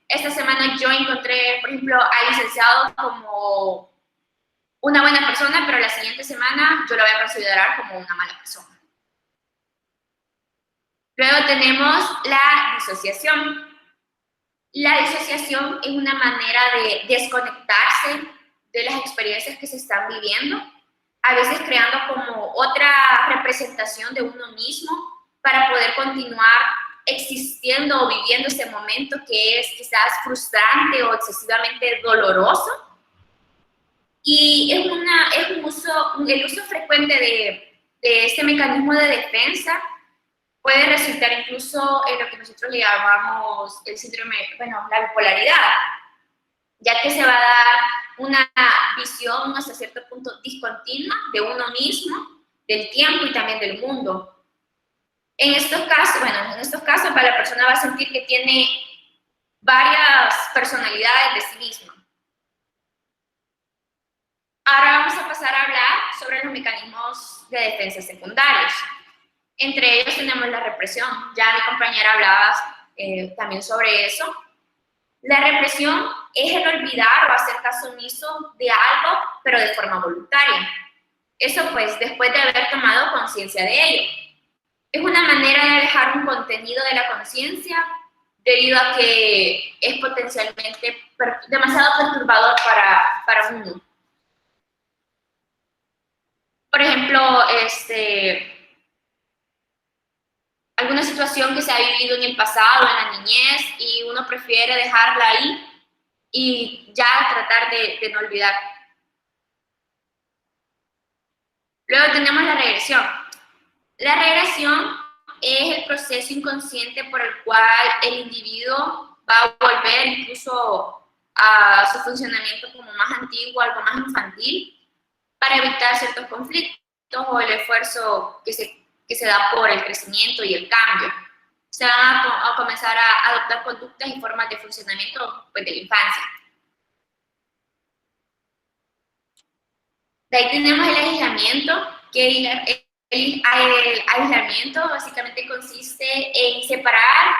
esta semana yo encontré, por ejemplo, al licenciado como una buena persona, pero la siguiente semana yo lo voy a considerar como una mala persona. Luego tenemos la disociación. La disociación es una manera de desconectarse de las experiencias que se están viviendo, a veces creando como otra representación de uno mismo para poder continuar existiendo o viviendo ese momento que es quizás frustrante o excesivamente doloroso. Y es el uso frecuente de este mecanismo de defensa puede resultar incluso en lo que nosotros le llamamos el síndrome, la bipolaridad, ya que se va a dar una visión hasta cierto punto discontinua de uno mismo, del tiempo y también del mundo. En estos casos, la persona va a sentir que tiene varias personalidades de sí misma. Ahora vamos a pasar a hablar sobre los mecanismos de defensa secundarios. Entre ellos tenemos la represión. Ya mi compañera hablaba también sobre eso. La represión es el olvidar o hacer caso omiso de algo, pero de forma voluntaria. Eso pues después de haber tomado conciencia de ello. Es una manera de alejar un contenido de la conciencia debido a que es potencialmente demasiado perturbador para uno. Por ejemplo, alguna situación que se ha vivido en el pasado, en la niñez, y uno prefiere dejarla ahí y ya tratar de no olvidar. Luego tenemos la regresión. La regresión es el proceso inconsciente por el cual el individuo va a volver incluso a su funcionamiento como más antiguo, algo más infantil, para evitar ciertos conflictos o el esfuerzo que se da por el crecimiento y el cambio. Se van a comenzar a adoptar conductas y formas de funcionamiento pues, de la infancia. De ahí tenemos el aislamiento, que el aislamiento básicamente consiste en separar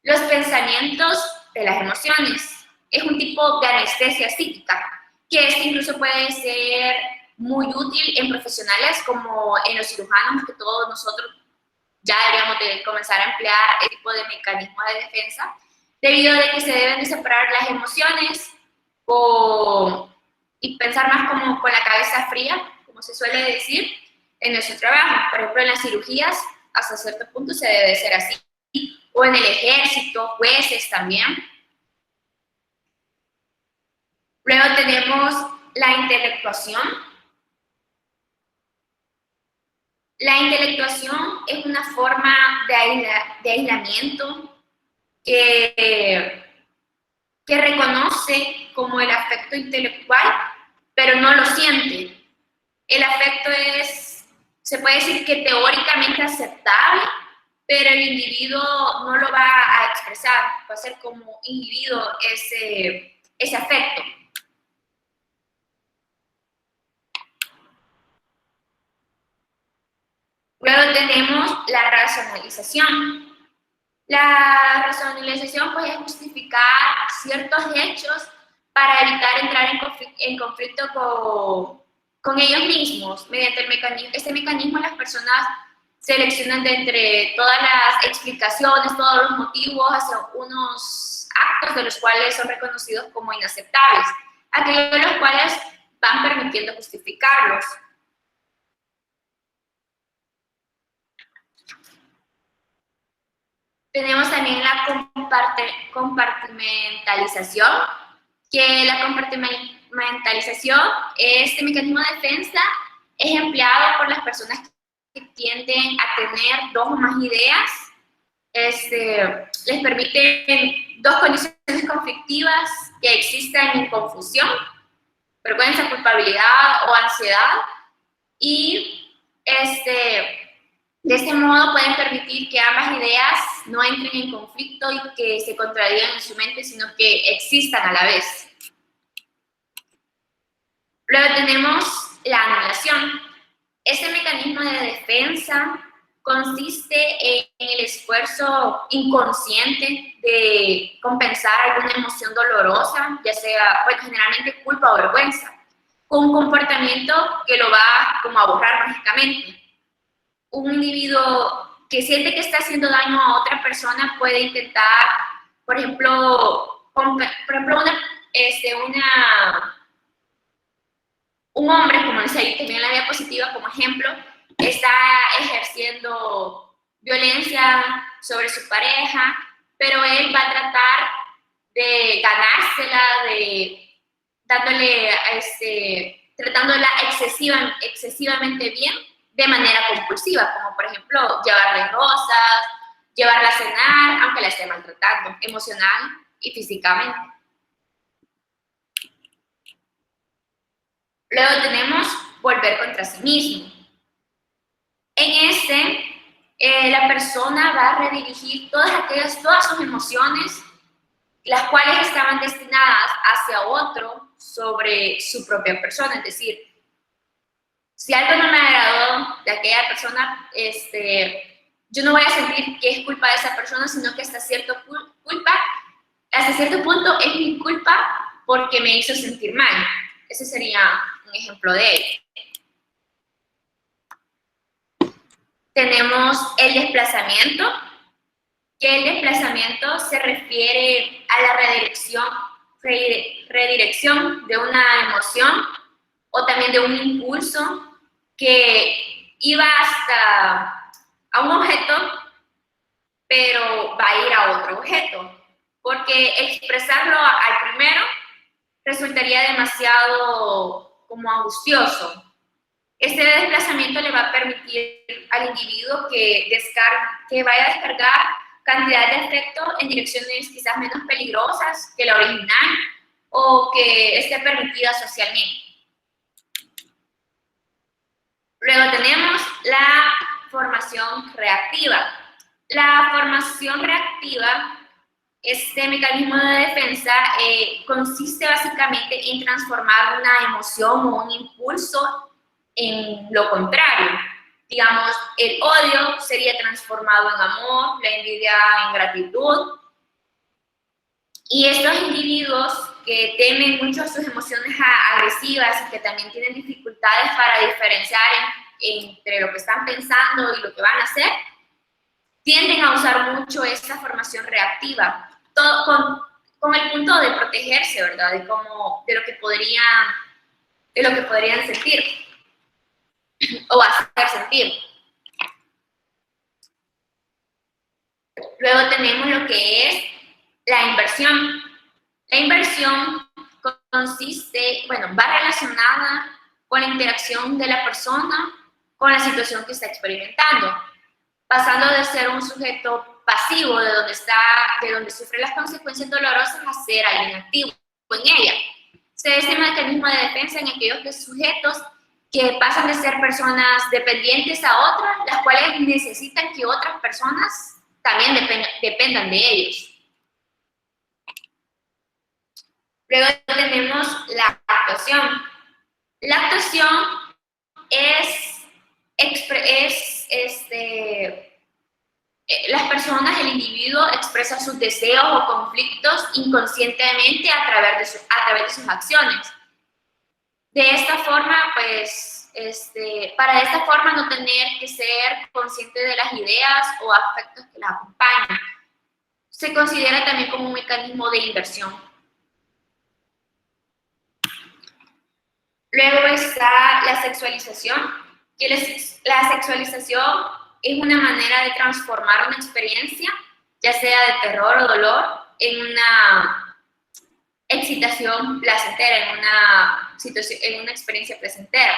los pensamientos de las emociones. Es un tipo de anestesia psíquica, que incluso puede ser muy útil en profesionales como en los cirujanos, que todos nosotros ya deberíamos de comenzar a emplear este tipo de mecanismo de defensa, debido a que se deben de separar las emociones y pensar más como con la cabeza fría, como se suele decir, en nuestro trabajo. Por ejemplo, en las cirugías, hasta cierto punto se debe ser así, o en el ejército, jueces también. Luego tenemos la intelectuación, La intelectuación es una forma de aislamiento que reconoce como el afecto intelectual, pero no lo siente. El afecto se puede decir que teóricamente aceptable, pero el individuo no lo va a expresar, va a ser como inhibido ese afecto. Luego tenemos la racionalización. La racionalización pues, es justificar ciertos hechos para evitar entrar en conflicto con ellos mismos. Mediante este mecanismo las personas seleccionan de entre todas las explicaciones, todos los motivos hacia unos actos de los cuales son reconocidos como inaceptables, aquellos de los cuales van permitiendo justificarlos. Tenemos también la compartimentalización, que la compartimentalización, este mecanismo de defensa, es empleado por las personas que tienden a tener dos o más ideas. Les permiten dos condiciones conflictivas que existan en confusión, vergüenza, culpabilidad o ansiedad, y de este modo pueden permitir que ambas ideas no entren en conflicto y que se contradigan en su mente, sino que existan a la vez. Luego tenemos la anulación. Este mecanismo de defensa consiste en el esfuerzo inconsciente de compensar alguna emoción dolorosa, ya sea, bueno, generalmente culpa o vergüenza, con un comportamiento que lo va como a borrar mágicamente. Un individuo que siente que está haciendo daño a otra persona puede intentar, por ejemplo, un hombre, como dice ahí también en la diapositiva como ejemplo, está ejerciendo violencia sobre su pareja, pero él va a tratar de ganársela, tratándola excesivamente bien, de manera compulsiva, como por ejemplo llevarle rosas, llevarla a cenar, aunque la esté maltratando emocional y físicamente. Luego tenemos volver contra sí mismo. En la persona va a redirigir todas sus emociones, las cuales estaban destinadas hacia otro sobre su propia persona, es decir, si algo no me agradó de aquella persona, yo no voy a sentir que es culpa de esa persona, sino que hasta cierto punto es mi culpa porque me hizo sentir mal. Ese sería un ejemplo de ello. Tenemos el desplazamiento, que el desplazamiento se refiere a la redirección de una emoción o también de un impulso que iba a un objeto, pero va a ir a otro objeto, porque expresarlo al primero resultaría demasiado como angustioso. Este desplazamiento le va a permitir al individuo que vaya a descargar cantidad de afecto en direcciones quizás menos peligrosas que la original o que esté permitida socialmente. Luego tenemos la formación reactiva. La formación reactiva, este mecanismo de defensa, consiste básicamente en transformar una emoción o un impulso en lo contrario. Digamos, el odio sería transformado en amor, la envidia en gratitud. Y estos individuos que temen mucho sus emociones agresivas y que también tienen dificultades para diferenciar entre lo que están pensando y lo que van a hacer, tienden a usar mucho esta formación reactiva, todo con el punto de protegerse, ¿verdad? De lo que podrían sentir o hacer sentir. Luego tenemos lo que es la inversión. La inversión consiste, va relacionada con la interacción de la persona con la situación que está experimentando, pasando de ser un sujeto pasivo de donde sufre las consecuencias dolorosas a ser alguien activo en ella. Se da este mecanismo de defensa en aquellos sujetos que pasan de ser personas dependientes a otras, las cuales necesitan que otras personas también dependan de ellos. Luego tenemos la actuación. La actuación las personas, el individuo expresa sus deseos o conflictos inconscientemente a través de sus acciones. De esta forma, pues, para de esta forma no tener que ser consciente de las ideas o aspectos que la acompañan. Se considera también como un mecanismo de inversión. Luego está la sexualización, que la sexualización es una manera de transformar una experiencia, ya sea de terror o dolor, en una excitación placentera, en una experiencia placentera.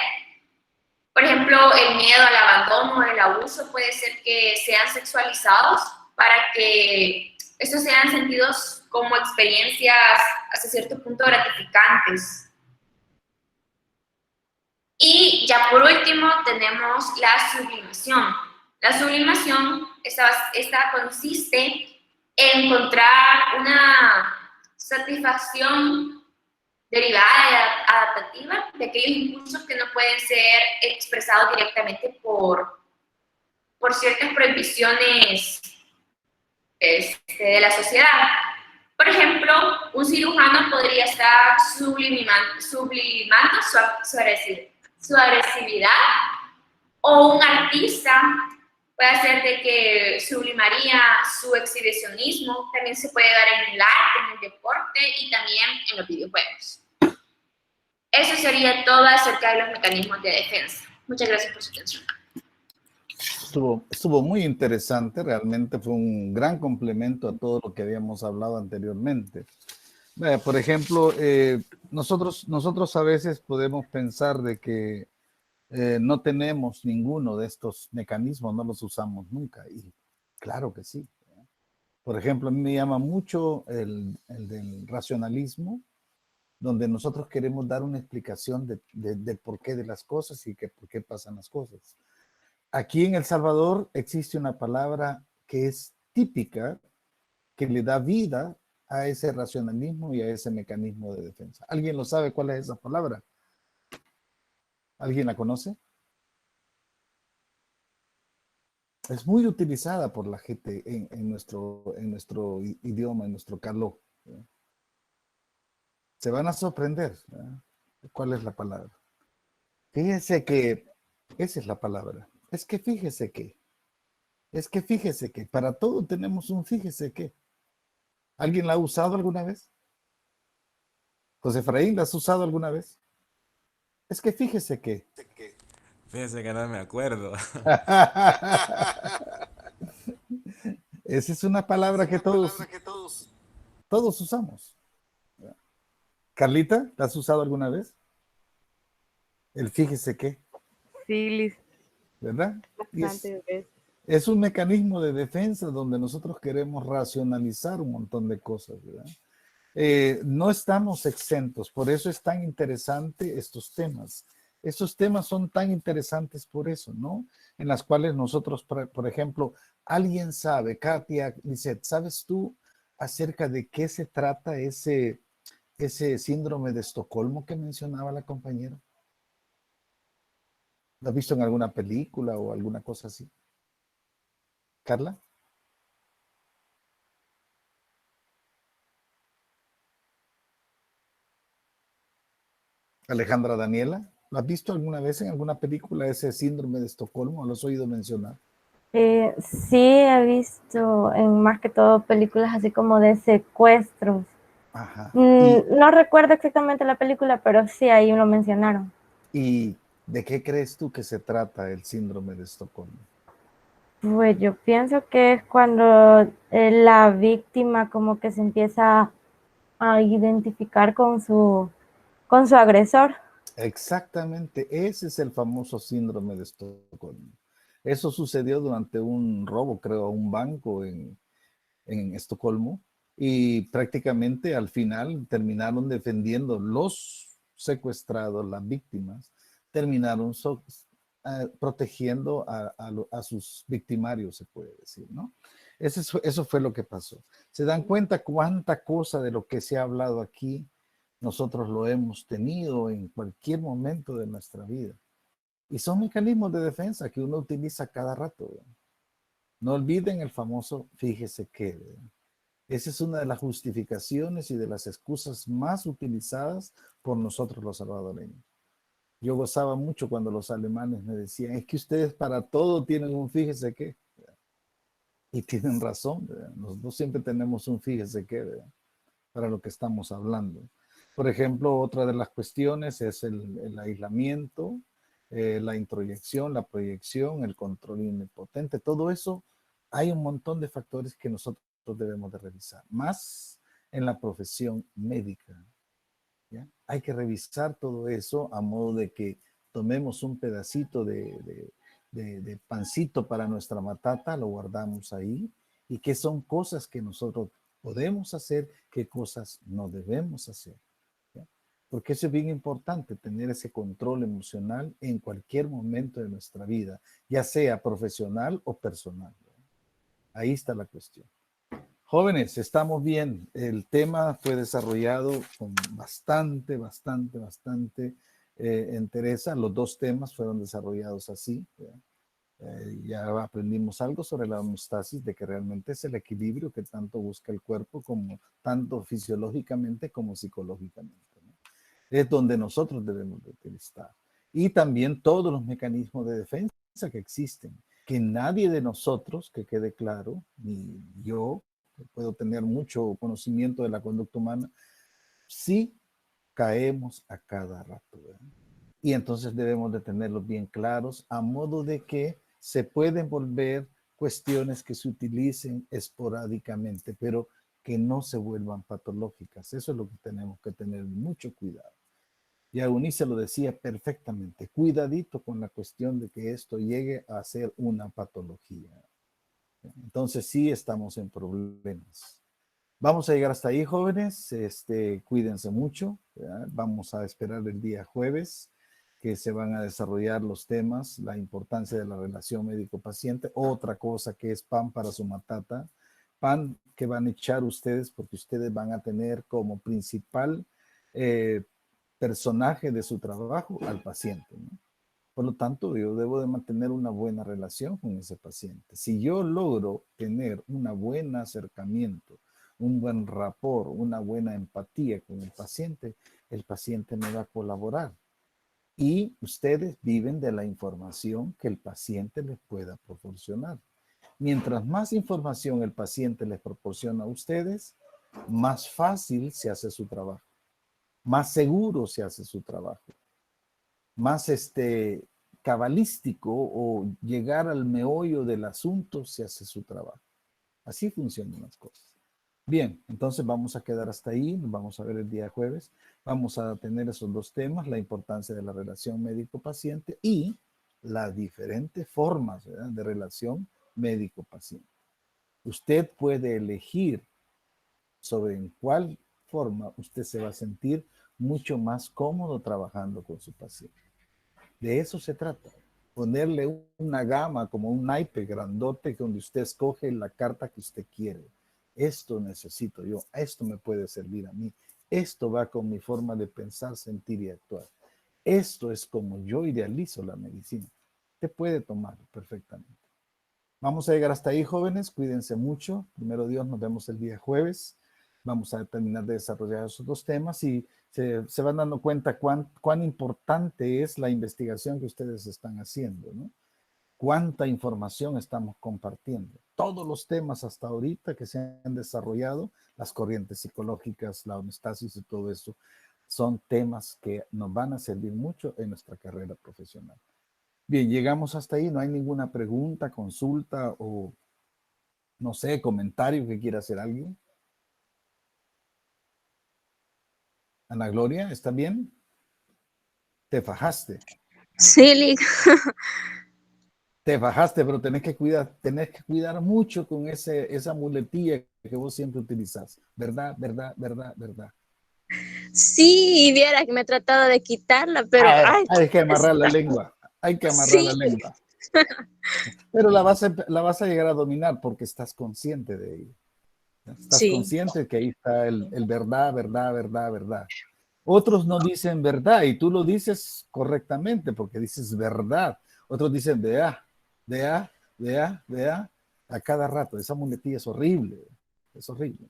Por ejemplo, el miedo al abandono o el abuso puede ser que sean sexualizados para que estos sean sentidos como experiencias hasta cierto punto gratificantes. Y ya por último tenemos la sublimación. La sublimación esta consiste en encontrar una satisfacción derivada adaptativa de aquellos impulsos que no pueden ser expresados directamente por ciertas prohibiciones de la sociedad. Por ejemplo, un cirujano podría estar sublimando su agresividad, o un artista puede hacer de que sublimaría su exhibicionismo. También se puede dar en el arte, en el deporte y también en los videojuegos. Eso sería todo acerca de los mecanismos de defensa. Muchas gracias por su atención.
Estuvo muy interesante, realmente fue un gran complemento a todo lo que habíamos hablado anteriormente. Por ejemplo, nosotros a veces podemos pensar de que no tenemos ninguno de estos mecanismos, no los usamos nunca, y claro que sí. Por ejemplo, a mí me llama mucho el del racionalismo, donde nosotros queremos dar una explicación del porqué de las cosas y por qué pasan las cosas. Aquí en El Salvador existe una palabra que es típica, que le da vida a ese racionalismo y a ese mecanismo de defensa. ¿Alguien lo sabe cuál es esa palabra? ¿Alguien la conoce? Es muy utilizada por la gente en nuestro idioma, en nuestro caló. Se van a sorprender. ¿Cuál es la palabra? Fíjese que, esa es la palabra. Es que fíjese que. Es que fíjese que. Para todo tenemos un fíjese que. ¿Alguien la ha usado alguna vez? José Efraín, ¿la has usado alguna vez? Es que fíjese que.
Fíjese que no me acuerdo.
Esa es una palabra que todos usamos. Carlita, ¿la has usado alguna vez? El fíjese que.
Sí, Liz.
¿Verdad?
Bastante veces.
Es un mecanismo de defensa donde nosotros queremos racionalizar un montón de cosas, ¿verdad? No estamos exentos, por eso es tan interesante estos temas. Estos temas son tan interesantes por eso, ¿no? En las cuales nosotros, por ejemplo, alguien sabe, Katia, Lisette, ¿sabes tú acerca de qué se trata ese síndrome de Estocolmo que mencionaba la compañera? ¿Lo has visto en alguna película o alguna cosa así? ¿Carla? Alejandra Daniela, ¿lo has visto alguna vez en alguna película ese síndrome de Estocolmo? ¿Lo has oído mencionar?
Sí, he visto en más que todo películas así como de secuestros.
Ajá.
No recuerdo exactamente la película, pero sí, ahí lo mencionaron.
¿Y de qué crees tú que se trata el síndrome de Estocolmo?
Pues yo pienso que es cuando la víctima como que se empieza a identificar con su agresor.
Exactamente, ese es el famoso síndrome de Estocolmo. Eso sucedió durante un robo, creo, a un banco en Estocolmo y prácticamente al final terminaron defendiendo los secuestrados, las víctimas, terminaron protegiendo a sus victimarios, se puede decir, ¿no? Eso fue lo que pasó. ¿Se dan cuenta cuánta cosa de lo que se ha hablado aquí nosotros lo hemos tenido en cualquier momento de nuestra vida? Y son mecanismos de defensa que uno utiliza cada rato, ¿verdad? No olviden el famoso fíjese que, ¿verdad? Esa es una de las justificaciones y de las excusas más utilizadas por nosotros los salvadoreños. Yo gozaba mucho cuando los alemanes me decían, es que ustedes para todo tienen un fíjese qué. Y tienen razón, ¿verdad? Nosotros siempre tenemos un fíjese qué, ¿verdad? Para lo que estamos hablando. Por ejemplo, otra de las cuestiones es el aislamiento, la introyección, la proyección, el control omnipotente. Todo eso, hay un montón de factores que nosotros debemos de revisar, más en la profesión médica. ¿Ya? Hay que revisar todo eso a modo de que tomemos un pedacito de pancito para nuestra matata, lo guardamos ahí, y qué son cosas que nosotros podemos hacer, qué cosas no debemos hacer. ¿Ya? Porque eso es bien importante, tener ese control emocional en cualquier momento de nuestra vida, ya sea profesional o personal. Ahí está la cuestión. Jóvenes, estamos bien. El tema fue desarrollado con bastante entereza. Los dos temas fueron desarrollados así. Ya aprendimos algo sobre la homeostasis, de que realmente es el equilibrio que tanto busca el cuerpo, como tanto fisiológicamente como psicológicamente, ¿no? Es donde nosotros debemos de utilizar. Y también todos los mecanismos de defensa que existen, que nadie de nosotros, que quede claro, ni yo, que puedo tener mucho conocimiento de la conducta humana, sí caemos a cada rato, ¿verdad? Y entonces debemos de tenerlos bien claros, a modo de que se pueden volver cuestiones que se utilicen esporádicamente, pero que no se vuelvan patológicas. Eso es lo que tenemos que tener mucho cuidado. Y a Eunice lo decía perfectamente, cuidadito con la cuestión de que esto llegue a ser una patología. Entonces sí estamos en problemas. Vamos a llegar hasta ahí, jóvenes. Cuídense mucho, ¿verdad? Vamos a esperar el día jueves que se van a desarrollar los temas, la importancia de la relación médico-paciente, otra cosa que es pan para su matata, pan que van a echar ustedes porque ustedes van a tener como principal personaje de su trabajo al paciente, ¿no? Por lo tanto, yo debo de mantener una buena relación con ese paciente. Si yo logro tener un buen acercamiento, un buen rapport, una buena empatía con el paciente me va a colaborar. Y ustedes viven de la información que el paciente les pueda proporcionar. Mientras más información el paciente les proporciona a ustedes, más fácil se hace su trabajo, más seguro se hace su trabajo, más cabalístico o llegar al meollo del asunto se hace su trabajo. Así funcionan las cosas. Bien, entonces vamos a quedar hasta ahí, nos vamos a ver el día jueves. Vamos a tener esos dos temas, la importancia de la relación médico-paciente y las diferentes formas, ¿verdad?, de relación médico-paciente. Usted puede elegir sobre en cuál forma usted se va a sentir mucho más cómodo trabajando con su paciente. De eso se trata. Ponerle una gama como un naipe grandote donde usted escoge la carta que usted quiere. Esto necesito yo, esto me puede servir a mí, esto va con mi forma de pensar, sentir y actuar. Esto es como yo idealizo la medicina. Usted puede tomarlo perfectamente. Vamos a llegar hasta ahí, jóvenes. Cuídense mucho. Primero Dios, nos vemos el día jueves. Vamos a terminar de desarrollar esos dos temas y se van dando cuenta cuán importante es la investigación que ustedes están haciendo, ¿no? Cuánta información estamos compartiendo. Todos los temas hasta ahorita que se han desarrollado, las corrientes psicológicas, la homeostasis y todo eso, son temas que nos van a servir mucho en nuestra carrera profesional. Bien, llegamos hasta ahí. ¿No hay ninguna pregunta, consulta o, no sé, comentario que quiera hacer alguien? Ana Gloria, ¿está bien? Te fajaste.
Sí, Lick.
Te fajaste, pero tenés que cuidar mucho con esa muletilla que vos siempre utilizás. ¿Verdad, verdad, verdad, verdad?
Sí, y viera que me he tratado de quitarla, pero ay,
Hay que amarrar la lengua. Hay que amarrar
sí,
la lengua. Pero la vas a llegar a dominar porque estás consciente de ello. Estás
sí,
consciente que ahí está el verdad, verdad, verdad, verdad. Otros no dicen verdad y tú lo dices correctamente porque dices verdad. Otros dicen vea, a cada rato. Esa muletilla es horrible, es horrible.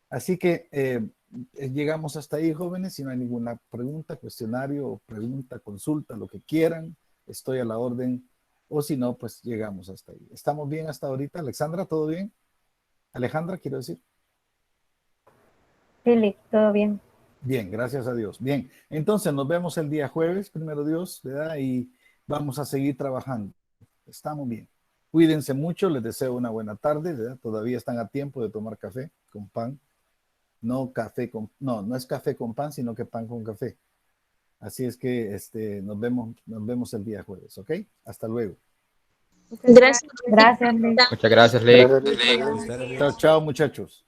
Así que llegamos hasta ahí, jóvenes. Si no hay ninguna pregunta, cuestionario, pregunta, consulta, lo que quieran, estoy a la orden. O si no, pues llegamos hasta ahí. ¿Estamos bien hasta ahorita? Alexandra, ¿todo bien? Alejandra, quiero decir.
Sí, Lick, todo bien.
Bien, gracias a Dios. Bien, entonces nos vemos el día jueves, primero Dios, ¿verdad? Y vamos a seguir trabajando. Estamos bien. Cuídense mucho, les deseo una buena tarde, ¿verdad? Todavía están a tiempo de tomar café con pan. No no es café con pan, sino que pan con café. Así es que nos vemos el día jueves, ¿ok? Hasta luego.
Muchas
gracias.
gracias, Lick.
Muchas gracias, Lick.
Chao, chao, muchachos.